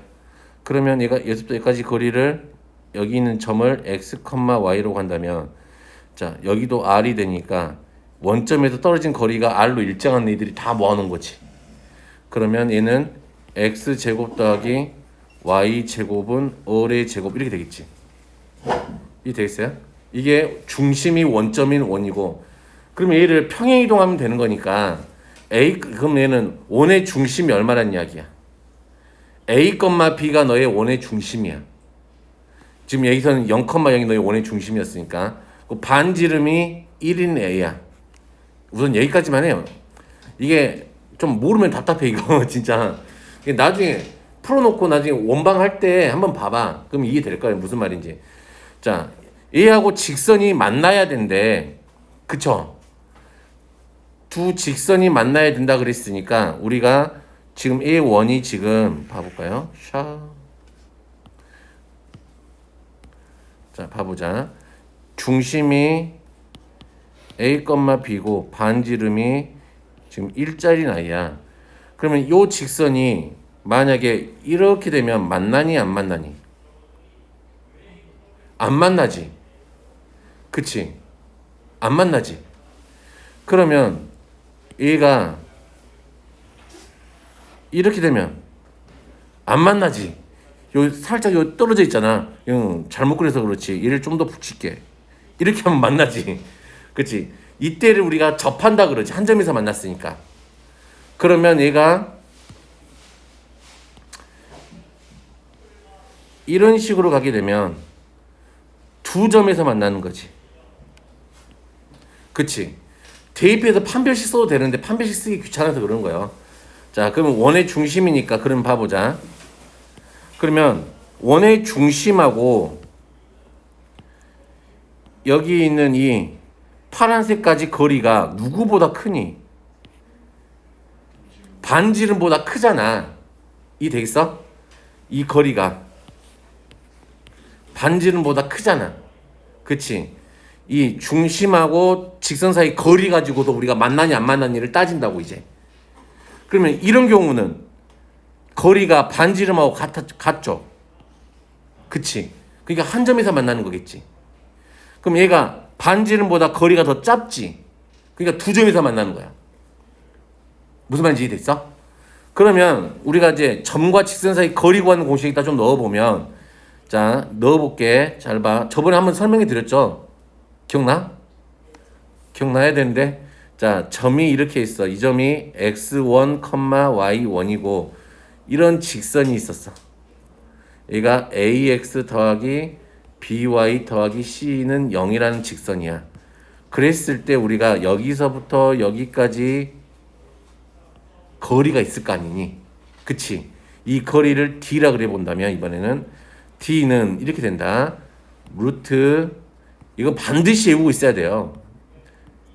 그러면 얘가 여기서부터 여기까지 거리를 여기 있는 점을 x, y로 간다면 자, 여기도 r이 되니까 원점에서 떨어진 거리가 r로 일정한 애들이 다 모아놓은 거지. 그러면 얘는 x 제곱 더하기 y 제곱은 어의 제곱 이렇게 되겠지. 이게 되겠어요? 이게 중심이 원점인 원이고, 그러면 얘를 평행 이동하면 되는 거니까 그럼 얘는 원의 중심이 얼마란 이야기야? a, b가 너의 원의 중심이야. 지금 여기서는 0,0이 너의 원의 중심이었으니까 그 반지름이 1인 a야. 우선 여기까지만 해요. 이게 좀 모르면 답답해 이거 진짜. 나중에 풀어놓고 나중에 원방 할 때 한번 봐봐. 그럼 이해될 거예요. 무슨 말인지. 자, 얘하고 직선이 만나야 된대. 그쵸? 두 직선이 만나야 된다 그랬으니까 우리가 지금 A1이 지금 봐볼까요? 자, 봐보자. 중심이 A, B고 반지름이 지금 1짜리 나이야. 그러면 이 직선이 만약에 이렇게 되면 만나니 안 만나니? 안 만나지. 그치? 안 만나지. 그러면 얘가 이렇게 되면 안 만나지. 요 살짝 요 떨어져 있잖아. 잘못 그려서 그렇지. 얘를 좀 더 붙일게. 이렇게 하면 만나지. 그치? 이때를 우리가 접한다 그러지. 한 점에서 만났으니까. 그러면 얘가 이런 식으로 가게 되면 두 점에서 만나는 거지. 그치? 대입해서 판별식 써도 되는데 판별식 쓰기 귀찮아서 그런 거예요. 자, 그러면 원의 중심이니까 그럼 봐보자. 그러면 원의 중심하고 여기 있는 이 파란색까지 거리가 누구보다 크니? 반지름보다 크잖아. 이 되겠어? 이 거리가 반지름보다 크잖아. 그치? 이 중심하고 직선 사이 거리 가지고도 우리가 만나니 안 만나니를 따진다고 이제. 그러면 이런 경우는 거리가 반지름하고 같죠? 그치? 그러니까 한 점에서 만나는 거겠지. 그럼 얘가 반지름보다 거리가 더 짧지? 그러니까 두 점에서 만나는 거야. 무슨 말인지 이해됐어? 그러면 우리가 이제 점과 직선 사이 거리 구하는 공식에다 좀 넣어보면 자, 넣어볼게. 잘 봐. 저번에 한번 설명해 드렸죠? 기억나? 기억나야 되는데. 자, 점이 이렇게 있어. 이 점이 x1, y1이고 이런 직선이 있었어. 얘가 ax 더하기 by 더하기 c는 0이라는 직선이야. 그랬을 때 우리가 여기서부터 여기까지 거리가 있을 거 아니니? 그치? 이 거리를 d라 그래 본다면 이번에는 d는 이렇게 된다. 루트 이거 반드시 외우고 있어야 돼요.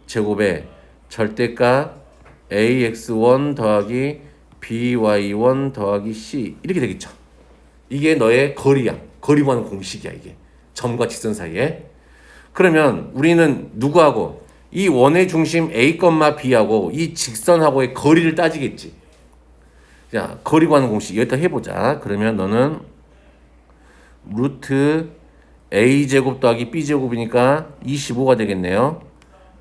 제곱에 절대값 ax1 더하기 by1 더하기 c 이렇게 되겠죠. 이게 너의 거리야. 거리 구하는 공식이야 이게. 점과 직선 사이에. 그러면 우리는 누구하고 이 원의 중심 a, b하고 이 직선하고의 거리를 따지겠지. 자, 거리 구하는 공식 여기다 해보자. 그러면 너는 루트 a제곱 더하기 b제곱이니까 25가 되겠네요.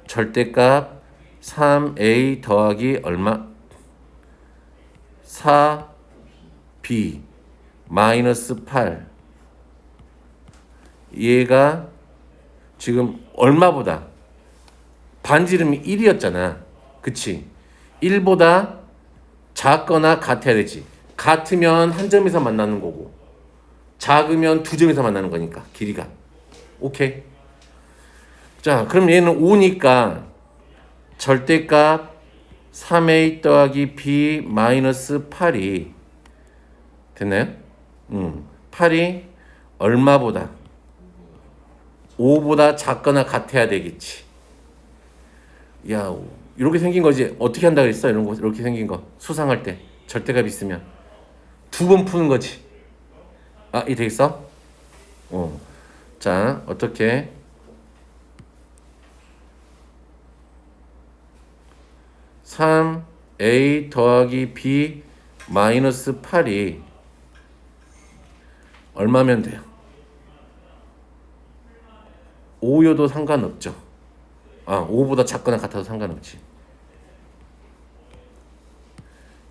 절대값 3a 더하기 얼마? 4b 마이너스 8 얘가 지금 얼마보다 반지름이 1이었잖아. 그치? 1보다 작거나 같아야 되지. 같으면 한 점에서 만나는 거고 작으면 두 점에서 만나는 거니까 길이가. 오케이? 자, 그럼 얘는 5니까 절대값 3a 더하기 b 마이너스 8이 됐나요? 8이 얼마보다? 5보다 작거나 같아야 되겠지. 야, 이렇게 생긴 거지. 어떻게 한다 그랬어? 이런 거 이렇게 생긴 거 수상할 때 절대값 있으면 두 번 푸는 거지. 아, 이 되겠어? 자, 어떻게? (3a) 더하기 b 마이너스 8이 얼마면 돼요? 5여도 상관없죠. 5보다 작거나 같아도 상관없지.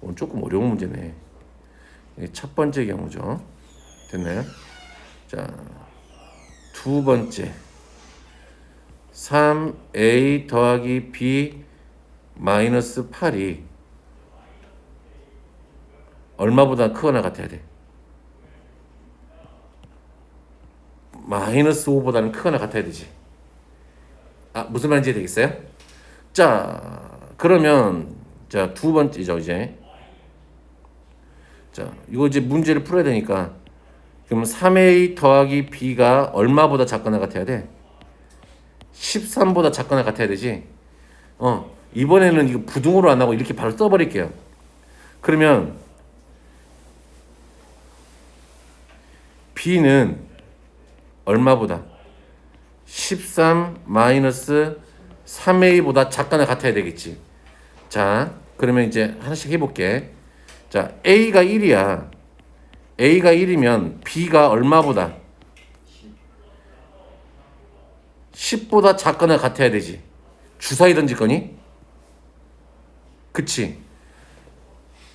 오늘 조금 어려운 문제네. 이게 첫 번째 경우죠. 됐나요? 자, 두 번째 3a 더하기 b 마이너스 8이 얼마보다 크거나 같아야 돼? 마이너스 5보다는 크거나 같아야 되지. 무슨 말인지 되겠어요? 자, 그러면 자, 두 번째죠, 이제. 자, 이거 이제 문제를 풀어야 되니까 그러면 3a 더하기 b가 얼마보다 작거나 같아야 돼? 13보다 작거나 같아야 되지. 이번에는 이거 부등호로 안 하고 이렇게 바로 써버릴게요. 그러면 b는 얼마보다? 13 마이너스 3a보다 작거나 같아야 되겠지. 자, 그러면 이제 하나씩 해볼게. 자, a가 1이야. a가 1이면 b가 얼마보다? 10보다 작거나 같아야 되지. 주사위 던질 거니? 그치?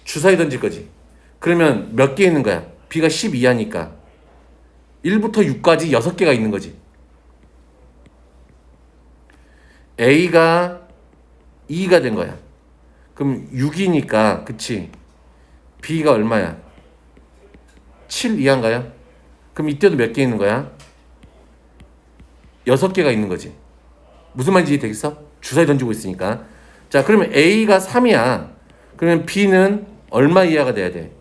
주사위 던질 거지. 그러면 몇 개 있는 거야? b가 10 이하니까 1부터 6까지 6개가 있는 거지. a가 2가 된 거야. 그럼 6이니까 그치? b가 얼마야? 7 이하인가요? 그럼 이때도 몇 개 있는 거야? 6개가 있는 거지. 무슨 말인지 되겠어? 주사위 던지고 있으니까. 자, 그러면 a가 3이야. 그러면 b는 얼마 이하가 돼야 돼?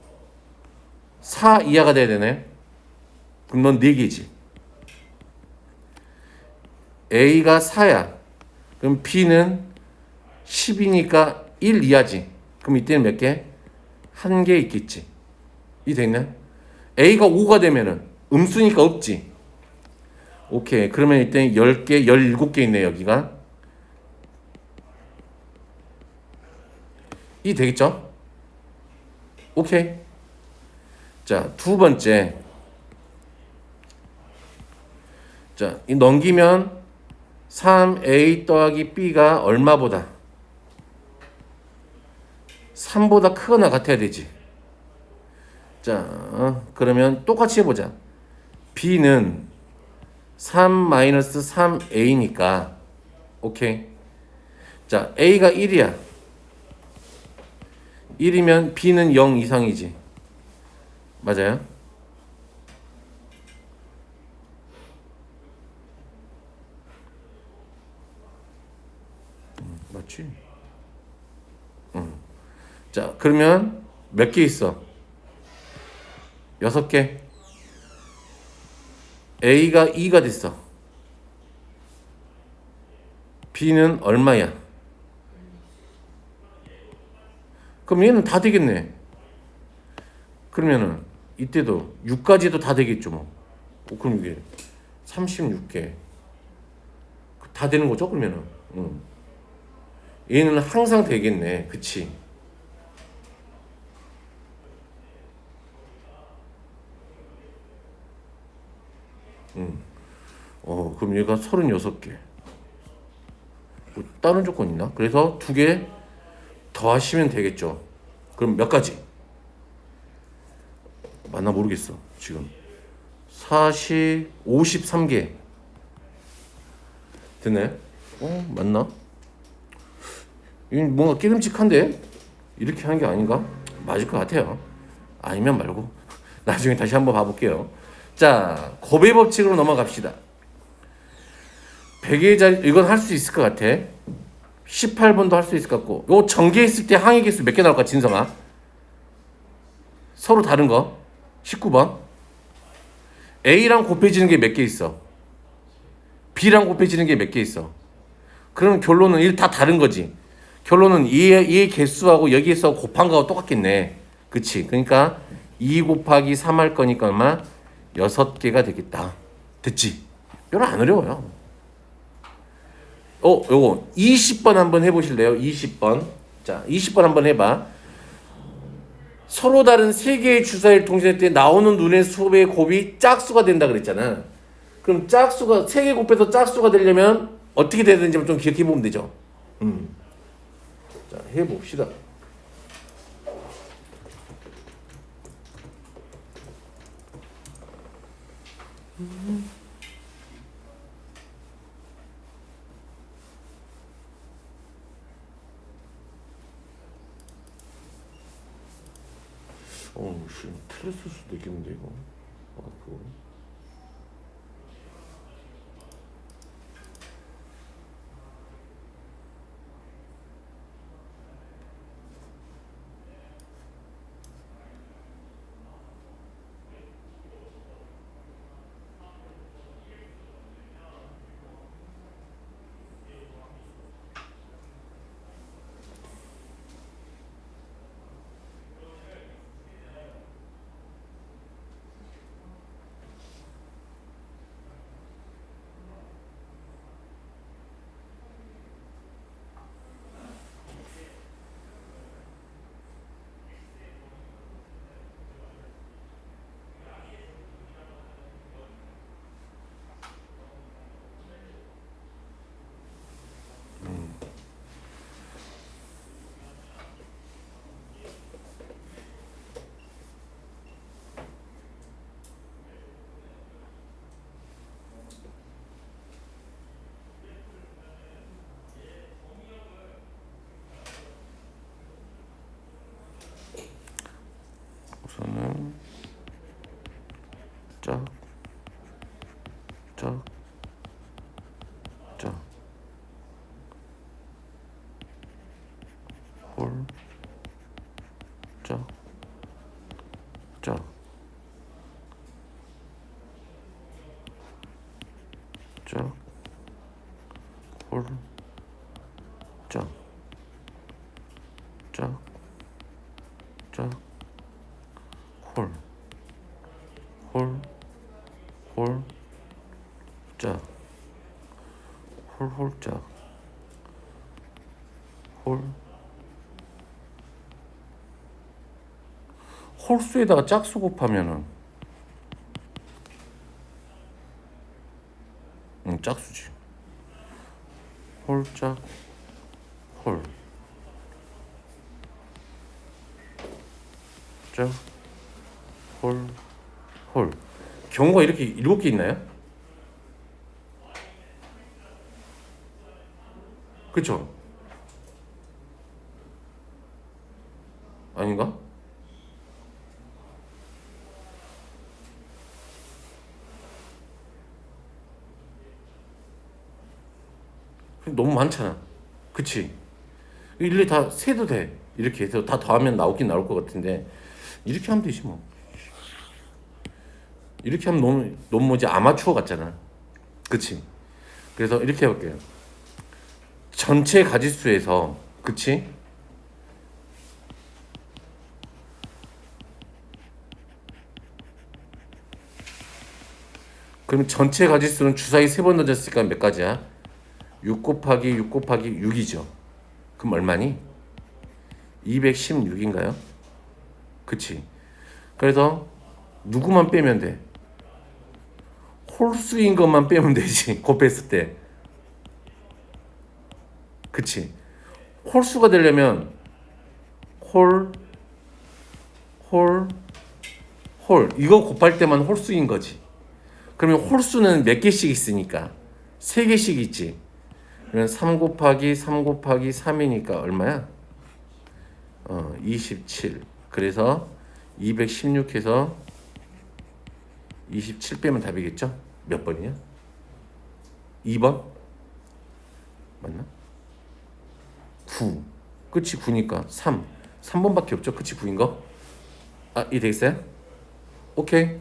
4 이하가 돼야 되네. 그럼 넌 4개지. a가 4야. 그럼 b는 10이니까 1 이하지. 그럼 이때는 몇 개? 1개 있겠지. 이 됐네. a가 5가 되면은 음수니까 없지. 오케이. 그러면 이때 10개, 17개 있네, 여기가. 이 되겠죠? 오케이. 자, 두 번째. 자, 이 넘기면 3a 더하기 b가 얼마보다? 3보다 크거나 같아야 되지. 자, 그러면 똑같이 해보자. B는 3-3A니까 오케이. 자, A가 1이야. 1이면 B는 0 이상이지. 맞아요? 맞지? 자, 그러면 몇 개 있어? 6개. A가 2가 됐어. B는 얼마야? 그럼 얘는 다 되겠네. 그러면은 이때도 6까지도 다 되겠죠 뭐. 그럼 이게 36개 다 되는 거죠 그러면은. 얘는 항상 되겠네. 그치? 그럼 얘가 36개. 뭐 다른 조건 있나? 그래서 2개 더 하시면 되겠죠. 그럼 몇 가지? 맞나 모르겠어. 지금 53개. 되네? 맞나? 이건 뭔가 끼름직한데? 이렇게 하는 게 아닌가? 맞을 것 같아요. 아니면 말고. 나중에 다시 한번 봐볼게요. 자, 곱의 법칙으로 넘어갑시다. 100의 자리, 이건 할 수 있을 것 같아. 18번도 할 수 있을 것 같고. 요 전개했을 때 항의 개수 몇 개 나올까, 진성아? 서로 다른 거. 19번. A랑 곱해지는 게 몇 개 있어? B랑 곱해지는 게 몇 개 있어? 그럼 결론은 다 다른 거지. 결론은 얘의 개수하고 여기 개수하고 곱한 거하고 똑같겠네. 그치? 그러니까 2 곱하기 3 할 거니까 얼마? 6개가 되겠다. 됐지? 별로 안 어려워요. 요거 20번 한번 해보실래요? 20번. 자, 20번 한번 해봐. 서로 다른 세 개의 주사위를 동시에 때 나오는 눈의 수의 곱이 짝수가 된다 그랬잖아. 그럼 짝수가 세 개 곱해서 짝수가 되려면 어떻게 돼야 되는지 좀 기억해 보면 되죠. 자, 해봅시다. 씨, 틀렸을 수도 있겠는데 이거. 그거. 우선은 짝, 짝, 짝, 홀, 짝, 짝, 짝, 홀, 짝, 짝, 짝, 홀, 홀, 홀, 짝, 홀, 짝, 홀. 홀수에다가 짝수 곱하면은 짝수지. 홀짝, 홀, 짝, 홀, 홀. 경우가 이렇게 7개 있나요? 그쵸? 아닌가? 너무 많잖아. 그치? 일일이 다 세도 돼. 이렇게 해서 다 더하면 나오긴 나올 것 같은데 이렇게 하면 되지 뭐. 이렇게 하면 너무 뭐지 아마추어 같잖아. 그치? 그래서 이렇게 해볼게요. 전체 가지수에서 그치? 그럼 전체 가지수는 주사위 3번 던졌으니까 몇 가지야? 6 곱하기 6 곱하기 6이죠. 그럼 얼마니? 216인가요? 그치? 그래서 누구만 빼면 돼? 홀수인 것만 빼면 되지. 곱했을 때. 그치? 홀수가 되려면 홀, 홀, 홀 이거 곱할 때만 홀수인 거지. 그러면 홀수는 몇 개씩 있으니까 3개씩 있지. 그러면 3 곱하기 3 곱하기 3이니까 얼마야? 27. 그래서 216 해서 27 빼면 답이겠죠? 몇 번이냐? 2번? 맞나? 9. 끝이 9니까 3. 3번밖에 없죠? 끝이 9인 거? 아, 이 되겠어요? 오케이.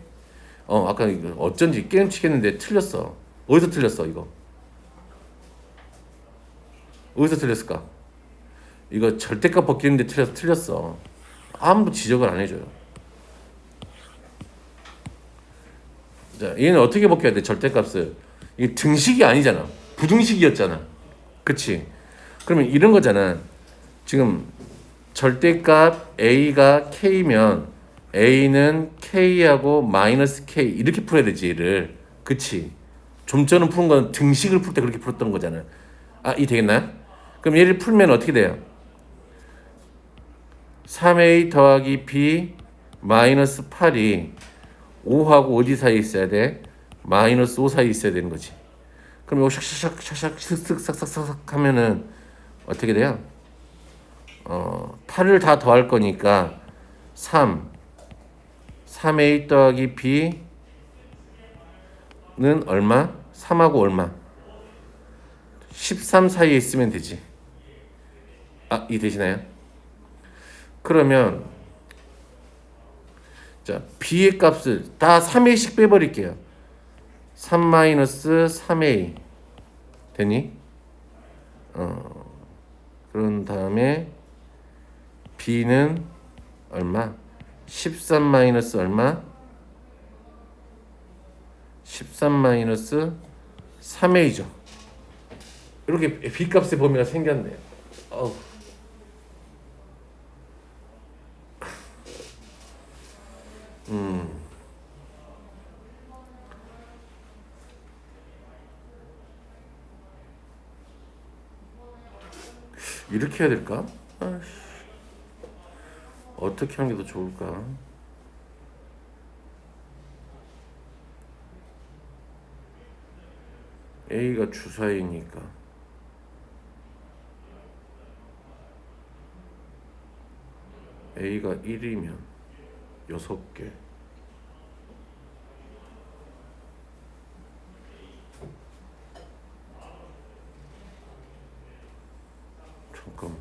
아까 이거 어쩐지 게임 치겠는데 틀렸어. 어디서 틀렸어, 이거? 어디서 틀렸을까? 이거 절대값 벗기는데 틀렸어. 아무도 지적을 안 해줘요. 자, 얘는 어떻게 벗겨야 돼? 절대값을. 이게 등식이 아니잖아. 부등식이었잖아. 그치? 그러면 이런 거잖아. 지금 절대값 A가 K면 A는 K하고 마이너스 K 이렇게 풀어야 되지 얘를. 그치? 좀 전에 푸는 건 등식을 풀 때 그렇게 풀었던 거잖아. 아, 이 되겠나요? 그럼 얘를 풀면 어떻게 돼요? 3A 더하기 B 마이너스 8이 5하고 어디 사이에 있어야 돼? 마이너스 5 사이에 있어야 되는 거지. 그럼 이거 샥샥샥 샥샥 슥슥 싹싹싹 하면은 어떻게 돼요? 8을 다 더할 거니까 3A 더하기 B는 얼마? 3하고 얼마? 13 사이에 있으면 되지. 아, 이 되시나요? 그러면 자, B의 값을 다 3A씩 빼버릴게요. 3 마이너스 3A 되니? 그런 다음에 B는 얼마? 13 마이너스 얼마? 13 마이너스 3A죠. 이렇게 B값의 범위가 생겼네요. 어우. 이렇게 해야 될까? 아이씨. 어떻게 하는 게 더 좋을까? A가 주사위니까 A가 1이면 6개 잠깐만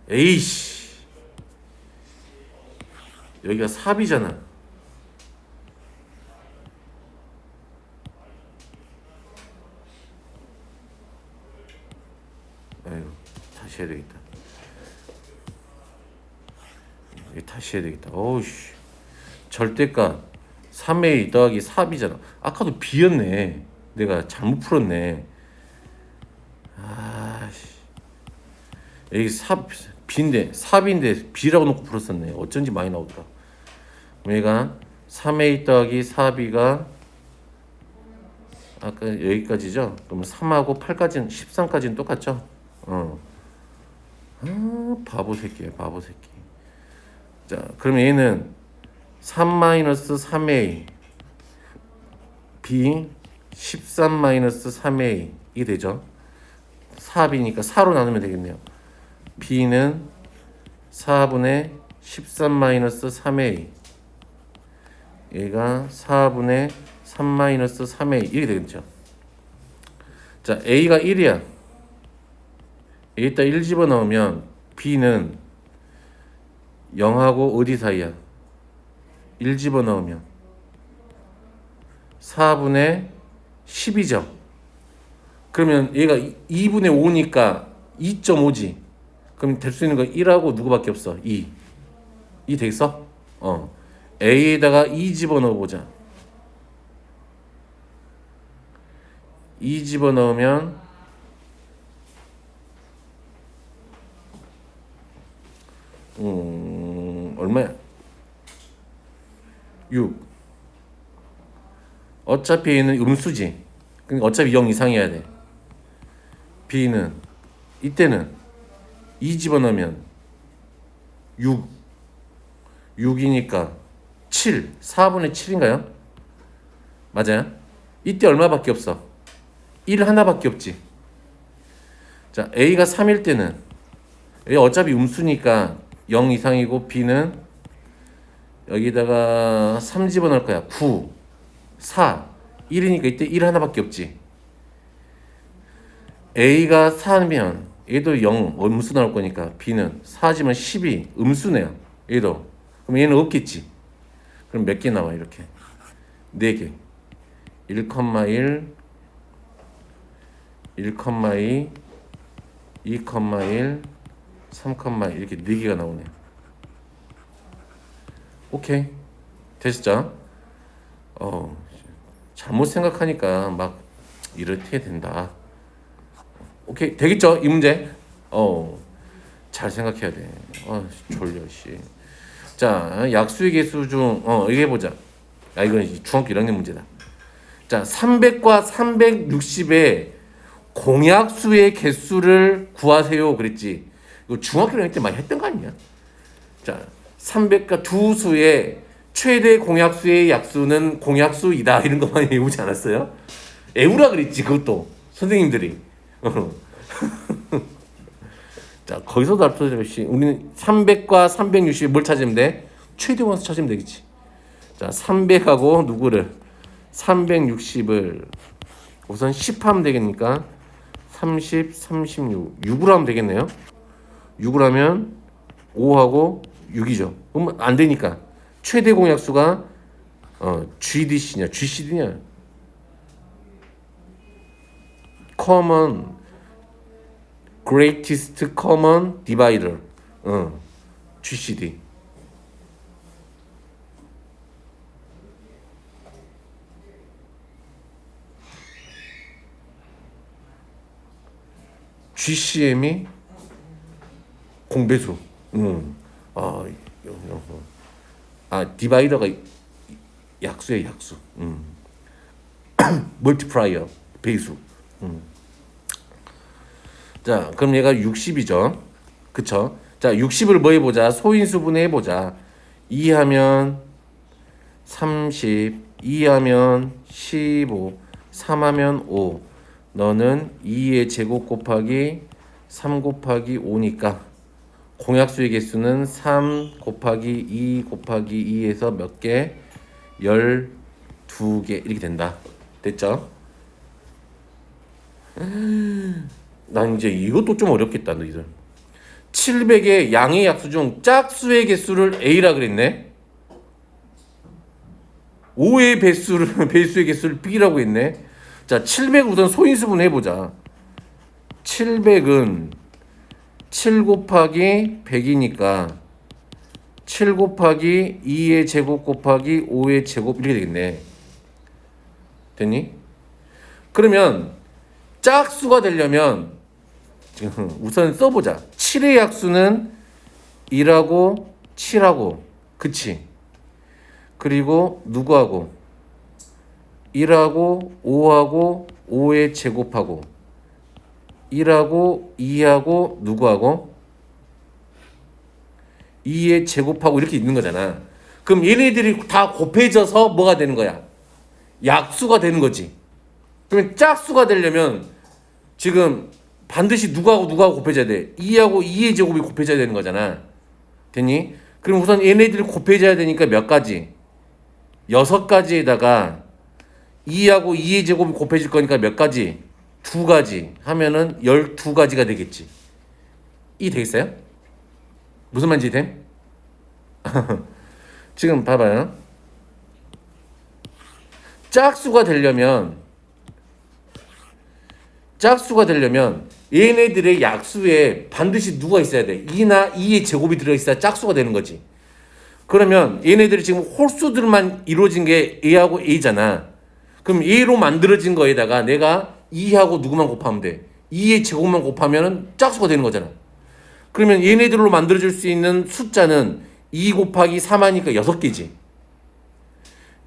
에이씨 여기가 4이잖아 아유 다시 해야 되겠다 다시 해야 되겠다 어우씨 절대값 3a 더하기 4b잖아 아까도 b였네 내가 잘못 풀었네 아씨 여기 4b인데 4b인데 b라고 놓고 풀었었네 어쩐지 많이 나오더라 얘가 3a 더하기 4b가 아까 여기까지죠 그러면 3하고 8까지는 13까지는 똑같죠 바보 새끼야 바보 새끼 자 그러면 얘는 3 마이너스 3a B 13-3A 이게 되죠. 4B니까 4로 나누면 되겠네요. B는 4분의 13-3A 얘가 4분의 3-3A 이렇게 되겠죠. 자, A가 1이야. 여기다 1 집어넣으면 B는 0하고 어디 사이야? 1 집어넣으면 4분의 10이죠. 그러면 얘가 2분의 5니까 2.5지. 그럼 될 수 있는 거 1하고 누구밖에 없어? 2. 2 되겠어? A에다가 2 집어넣어 보자. 2 집어넣으면 얼마야? 6. 어차피 A는 음수지. 그러니까 어차피 0 이상이어야 돼. B는 이때는 2 집어넣으면 6이니까 7. 4분의 7인가요? 맞아요? 이때 얼마밖에 없어? 1 하나밖에 없지. 자, A가 3일 때는 A 어차피 음수니까 0 이상이고 B는 여기다가 3 집어넣을 거야. 9, 4, 1이니까 이때 1 하나밖에 없지. A가 4면 얘도 0 음수 나올 거니까 B는 4지만 12 음수네요. 얘도. 그럼 얘는 없겠지. 그럼 몇 개 나와 이렇게? 4개. 1,1, 1,2, 2,1, 3,1 이렇게 4개가 나오네요. 오케이. 됐죠? 잘못 생각하니까 막 이렇게 된다. 오케이. 되겠죠? 이 문제? 잘 생각해야 돼. 졸려, 씨. 자, 약수의 개수 중, 얘기해보자. 이건 중학교 1학년 문제다. 자, 300과 360의 공약수의 개수를 구하세요. 그랬지. 이거 중학교 1학년 때 많이 했던 거 아니냐? 자, 300과 두 수의 최대 공약수의 약수는 공약수이다. 이런 거 많이 외우지 않았어요? 외우라 그랬지, 그것도. 선생님들이. 자, 거기서도 알려줘야지. 우리는 300과 360 뭘 찾으면 돼? 최대 공약수 찾으면 되겠지. 자, 300하고 누구를? 360을 우선 10 하면 되겠니까? 30, 36. 6으로 하면 되겠네요. 6을 하면 5하고 6이죠. 그럼 안 되니까. 최대 공약수가 GDC냐, GCD냐? Common Greatest Common Divider. GCD. GCM이 공배수. 디바이더가 약수의 약수. 멀티플라이어 배수. 자, 그럼 얘가 60이죠. 그쵸? 자, 60을 뭐 해보자. 소인수분해 해보자. 2 하면 30, 2 하면 15, 3 하면 5. 너는 2의 제곱 곱하기 3 곱하기 5니까 공약수의 개수는 3 곱하기 2 곱하기 2에서 몇 개? 12개 이렇게 된다. 됐죠? 난 이제 이것도 좀 어렵겠다 너희들. 700의 양의 약수 중 짝수의 개수를 A라 그랬네. 5의 배수의 개수를 B라고 했네. 자, 700 우선 소인수분 해보자. 700은 7 곱하기 100이니까 7 곱하기 2의 제곱 곱하기 5의 제곱 이렇게 되겠네. 됐니? 그러면 짝수가 되려면 지금 우선 써보자. 7의 약수는 1하고 7하고 그치? 그리고 누구하고? 1하고 5하고 5의 제곱하고 1하고 2하고 누구하고? 2의 제곱하고 이렇게 있는 거잖아. 그럼 얘네들이 다 곱해져서 뭐가 되는 거야? 약수가 되는 거지. 그러면 짝수가 되려면 지금 반드시 누구하고 곱해져야 돼? 2하고 2의 제곱이 곱해져야 되는 거잖아. 됐니? 그럼 우선 얘네들이 곱해져야 되니까 몇 가지? 6가지에다가 2하고 2의 제곱이 곱해질 거니까 몇 가지? 2가지 하면은 12가지가 되겠지. 이 되겠어요? 무슨 말인지 됨? 지금 봐봐요. 짝수가 되려면 얘네들의 약수에 반드시 누가 있어야 돼? 2나 2의 제곱이 들어있어야 짝수가 되는 거지. 그러면 얘네들이 지금 홀수들만 이루어진 게 A하고 A잖아. 그럼 A로 만들어진 거에다가 내가 2하고 누구만 곱하면 돼? 2의 제곱만 곱하면 짝수가 되는 거잖아. 그러면 얘네들로 만들어줄 수 있는 숫자는 2 곱하기 3하니까 6개지.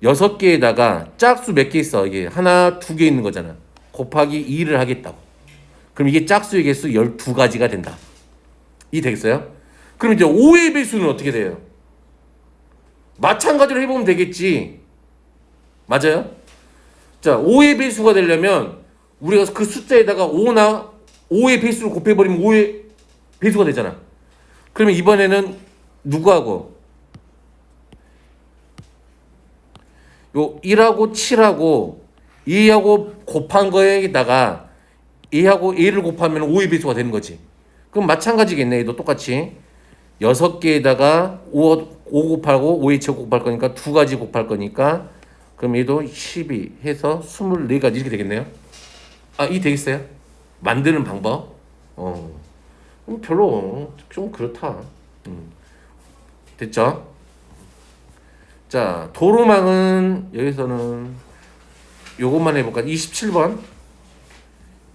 6개에다가 짝수 몇 개 있어? 이게 하나, 2개 있는 거잖아. 곱하기 2를 하겠다고. 그럼 이게 짝수의 개수 12가지가 된다. 이 되겠어요? 그럼 이제 5의 배수는 어떻게 돼요? 마찬가지로 해보면 되겠지. 맞아요? 자, 5의 배수가 되려면 우리가 그 숫자에다가 5의 배수를 곱해버리면 5의 배수가 되잖아. 그러면 이번에는 누구하고? 요 1하고 7하고 2하고 곱한 거에다가 A하고 A를 곱하면 5의 배수가 되는 거지. 그럼 마찬가지겠네. 얘도 똑같이 6개에다가 5 곱하고 5의 제곱 곱할 거니까 2가지 곱할 거니까 그럼 얘도 12 해서 24가지 이렇게 되겠네요. 아, 이 되겠어요? 만드는 방법? 별로 좀 그렇다. 됐죠? 자, 도로망은 여기서는 요것만 해볼까? 27번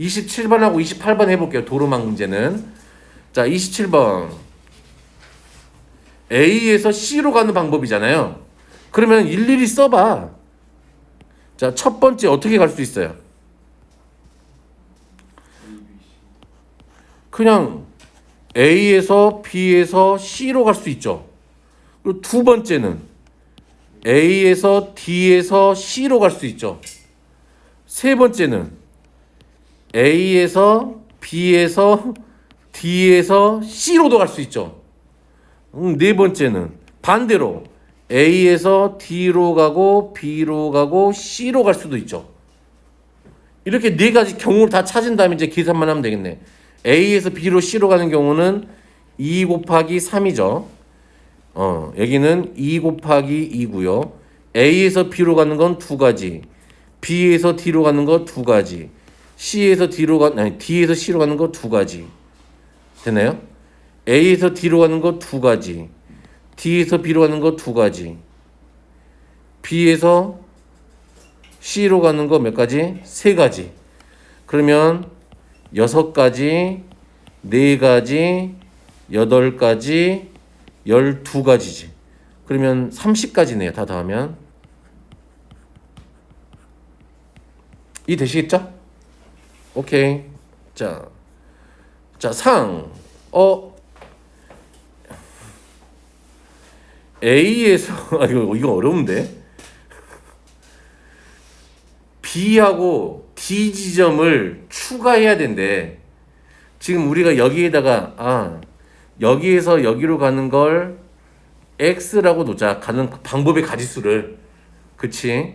27번하고 28번 해볼게요. 도로망 문제는. 자, 27번 A에서 C로 가는 방법이잖아요. 그러면 일일이 써봐. 자, 첫 번째 어떻게 갈 수 있어요? 그냥 A에서 B에서 C로 갈 수 있죠. 그리고 두 번째는 A에서 D에서 C로 갈 수 있죠. 세 번째는 A에서 B에서 D에서 C로도 갈 수 있죠. 네 번째는 반대로 A에서 D로 가고 B로 가고 C로 갈 수도 있죠. 이렇게 네 가지 경우를 다 찾은 다음에 이제 계산만 하면 되겠네. A에서 B로 C로 가는 경우는 2 곱하기 3이죠. 여기는 2 곱하기 2고요. A에서 B로 가는 건 2가지. B에서 D로 가는 거 2가지. D에서 C로 가는 거 2가지. 되나요? A에서 D로 가는 거 2가지. D에서 B로 가는 거 2가지. B에서 C로 가는 거 몇 가지? 3가지. 그러면 6가지, 4가지, 8가지, 12가지지. 그러면 30가지네요. 다 더하면. 이 되시겠죠? 오케이. 자, 상. A에서 이거 어려운데. B하고 D 지점을 추가해야 된대. 지금 우리가 여기에다가 여기에서 여기로 가는 걸 X라고 놓자. 가는 방법의 가지수를. 그치?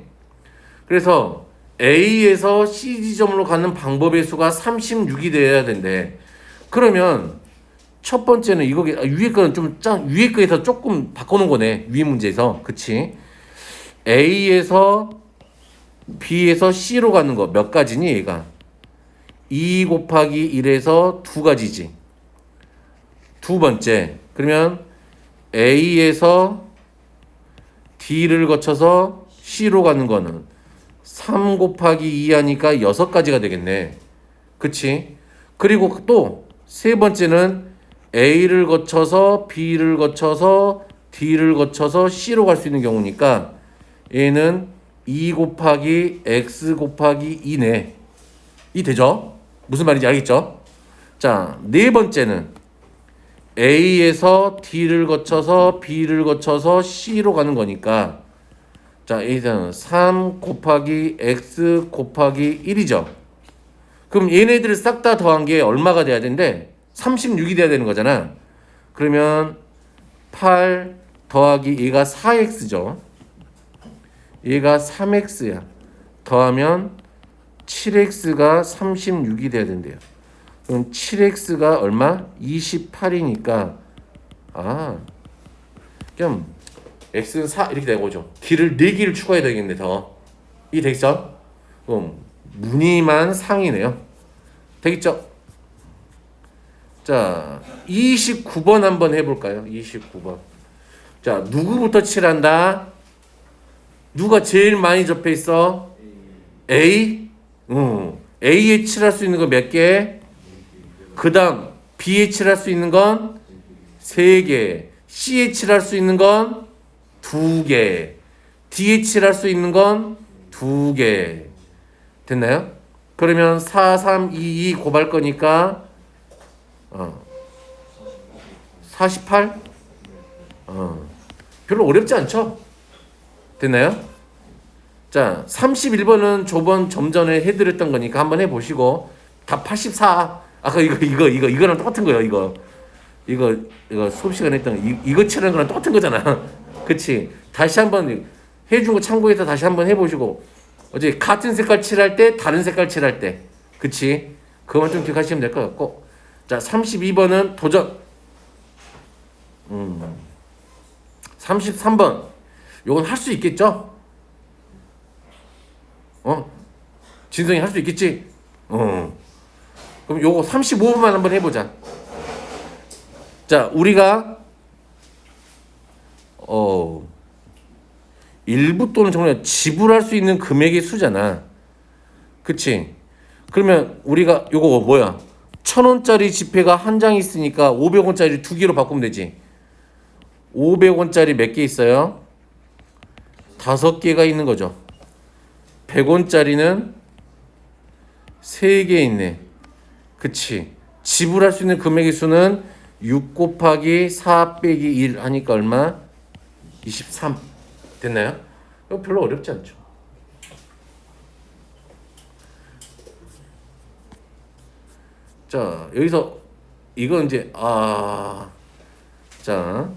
그래서 A에서 C 지점으로 가는 방법의 수가 36이 돼야 된대. 그러면 첫 번째는 이거 위에 거는 좀 위에 거에서 조금 바꿔놓은 거네. 위에 문제에서. 그치? A에서 B에서 C로 가는 거 몇 가지니 얘가? 2 곱하기 1에서 2가지지. 두 번째. 그러면 A에서 D를 거쳐서 C로 가는 거는 3 곱하기 2 하니까 6가지가 되겠네. 그치? 그리고 또 세 번째는 A를 거쳐서 B를 거쳐서 D를 거쳐서 C로 갈 수 있는 경우니까 얘는 2 곱하기 X 곱하기 2네. 이 되죠? 무슨 말인지 알겠죠? 자, 네 번째는 A에서 D를 거쳐서 B를 거쳐서 C로 가는 거니까 자, A는 3 곱하기 X 곱하기 1이죠. 그럼 얘네들을 싹 다 더한 게 얼마가 돼야 되는데 36이 돼야 되는 거잖아. 그러면 8 더하기 얘가 4X죠. 얘가 3X야. 더하면 7X가 36이 돼야 된대요. 그럼 7X가 얼마? 28이니까 그럼 X는 4 이렇게 되고죠. 길을 4개를 추가해야 되겠네 더. 이게 되겠죠? 그럼 무늬만 상이네요. 되겠죠? 자, 29번 한번 해볼까요? 29번. 자, 누구부터 칠한다? 누가 제일 많이 접해 있어? A? A에 칠할 수 있는 거 몇 개? 그 다음 B에 칠할 수 있는 건 3개. C에 칠할 수 있는 건 2개. D에 칠할 수 있는 건 2개. 됐나요? 그러면 4, 3, 2, 2 곱할 거니까 48? 별로 어렵지 않죠? 됐나요? 자, 31번은 저번 좀 전에 해드렸던 거니까 한번 해보시고 답 84. 아까 이거랑 똑같은 거예요. 이거 수업 시간에 했던 이거 치는 거랑 똑같은 거잖아. 그치? 다시 한번 해준 거 참고해서 다시 한번 해보시고 어제 같은 색깔 칠할 때 다른 색깔 칠할 때 그치? 그것만 좀 기억하시면 될 것 같고 자 32번은 도전 33번 요건 할 수 있겠죠? 진성이 할 수 있겠지? 그럼 요거 35번만 한번 해보자. 자, 우리가 일부 또는 정말 지불할 수 있는 금액의 수잖아. 그치? 그러면 우리가 요거 뭐야? 1,000원짜리 지폐가 한 장 있으니까 500원짜리 2개로 바꾸면 되지. 500원짜리 몇 개 있어요? 5개가 있는 거죠. 100원짜리는 3개 있네. 그치? 지불할 수 있는 금액의 수는 6 곱하기 4 빼기 1 하니까 얼마? 23. 됐나요? 이거 별로 어렵지 않죠. 자, 여기서 이건 이제 자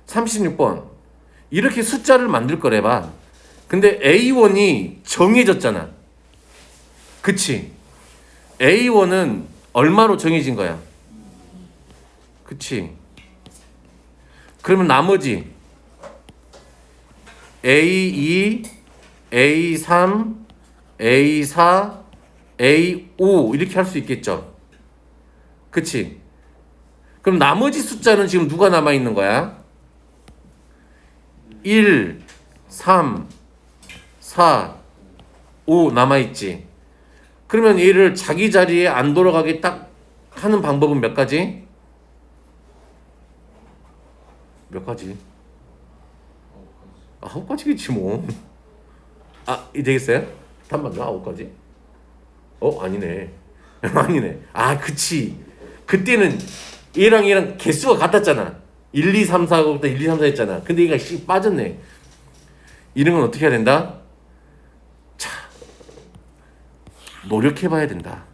36번 이렇게 숫자를 만들 거래봐. 근데 A1이 정해졌잖아. 그치? A1은 얼마로 정해진 거야? 그치? 그러면 나머지 A2, A3, A4, A5 이렇게 할 수 있겠죠? 그치? 그럼 나머지 숫자는 지금 누가 남아있는 거야? 1, 3, 4, 5 남아있지. 그러면 얘를 자기 자리에 안 돌아가게 딱 하는 방법은 몇 가지? 몇 가지? 9가지겠지 뭐. 이 되겠어요? 잠깐만요. 9가지? 아니네. 아니네. 그치. 그때는 얘랑 개수가 같았잖아. 1, 2, 3, 4부터 1, 2, 3, 4 했잖아. 근데 얘가 빠졌네. 이런 건 어떻게 해야 된다? 자, 노력해봐야 된다.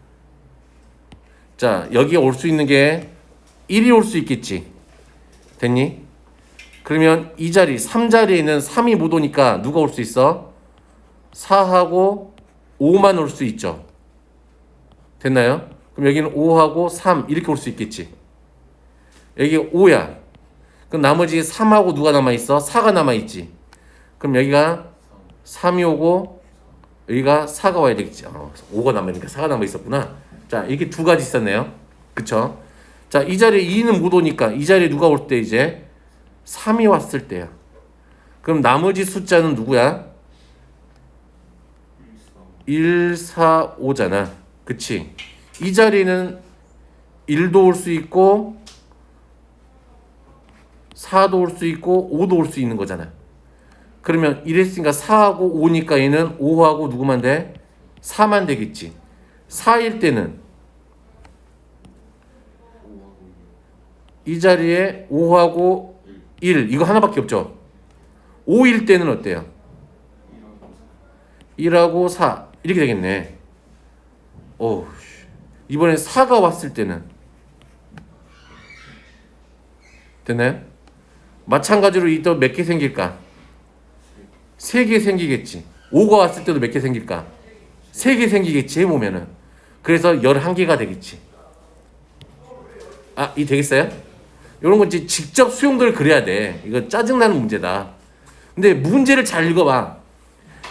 자, 여기에 올 수 있는 게 1이 올 수 있겠지. 됐니? 그러면 이 자리, 3자리에는 3이 못 오니까 누가 올 수 있어? 4하고 5만 올 수 있죠. 됐나요? 그럼 여기는 5하고 3 이렇게 올 수 있겠지. 여기 5야. 그럼 나머지 3하고 누가 남아있어? 4가 남아있지. 그럼 여기가 3이 오고 여기가 4가 와야 되겠지. 5가 남아있으니까 4가 남아있었구나. 자, 이렇게 두 가지 있었네요. 그쵸? 자, 이 자리에 2는 못 오니까 이 자리에 누가 올 때 이제 3이 왔을 때야. 그럼 나머지 숫자는 누구야? 1, 4, 5잖아. 그치? 이 자리는 1도 올 수 있고 4도 올 수 있고 5도 올 수 있는 거잖아. 그러면 이랬으니까 4하고 5니까 얘는 5하고 누구만 돼? 4만 되겠지. 4일 때는 이 자리에 5하고 1 이거 하나밖에 없죠. 5일 때는 어때요? 1하고 4 이렇게 되겠네. 오, 이번에 4가 왔을 때는 됐나요? 마찬가지로 이 또 몇 개 생길까? 3개 생기겠지. 5가 왔을 때도 몇 개 생길까? 3개 생기겠지 해보면은. 그래서 11개가 되겠지. 이 되겠어요? 이런 거 이제 직접 수용도를 그려야 돼. 이거 짜증나는 문제다. 근데 문제를 잘 읽어봐.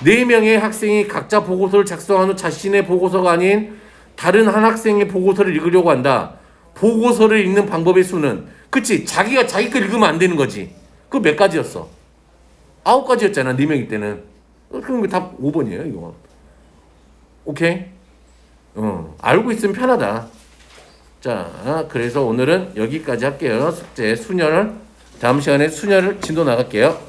4명의 학생이 각자 보고서를 작성한 후 자신의 보고서가 아닌 다른 한 학생의 보고서를 읽으려고 한다. 보고서를 읽는 방법의 수는 그치? 자기가 자기 걸 읽으면 안 되는 거지. 그거 몇 가지였어? 9가지였잖아. 4명일 때는. 그럼 답 5번이에요 이거. 오케이? 알고 있으면 편하다. 자, 그래서 오늘은 여기까지 할게요. 숙제 수녀를 다음 시간에 수녀를 진도 나갈게요.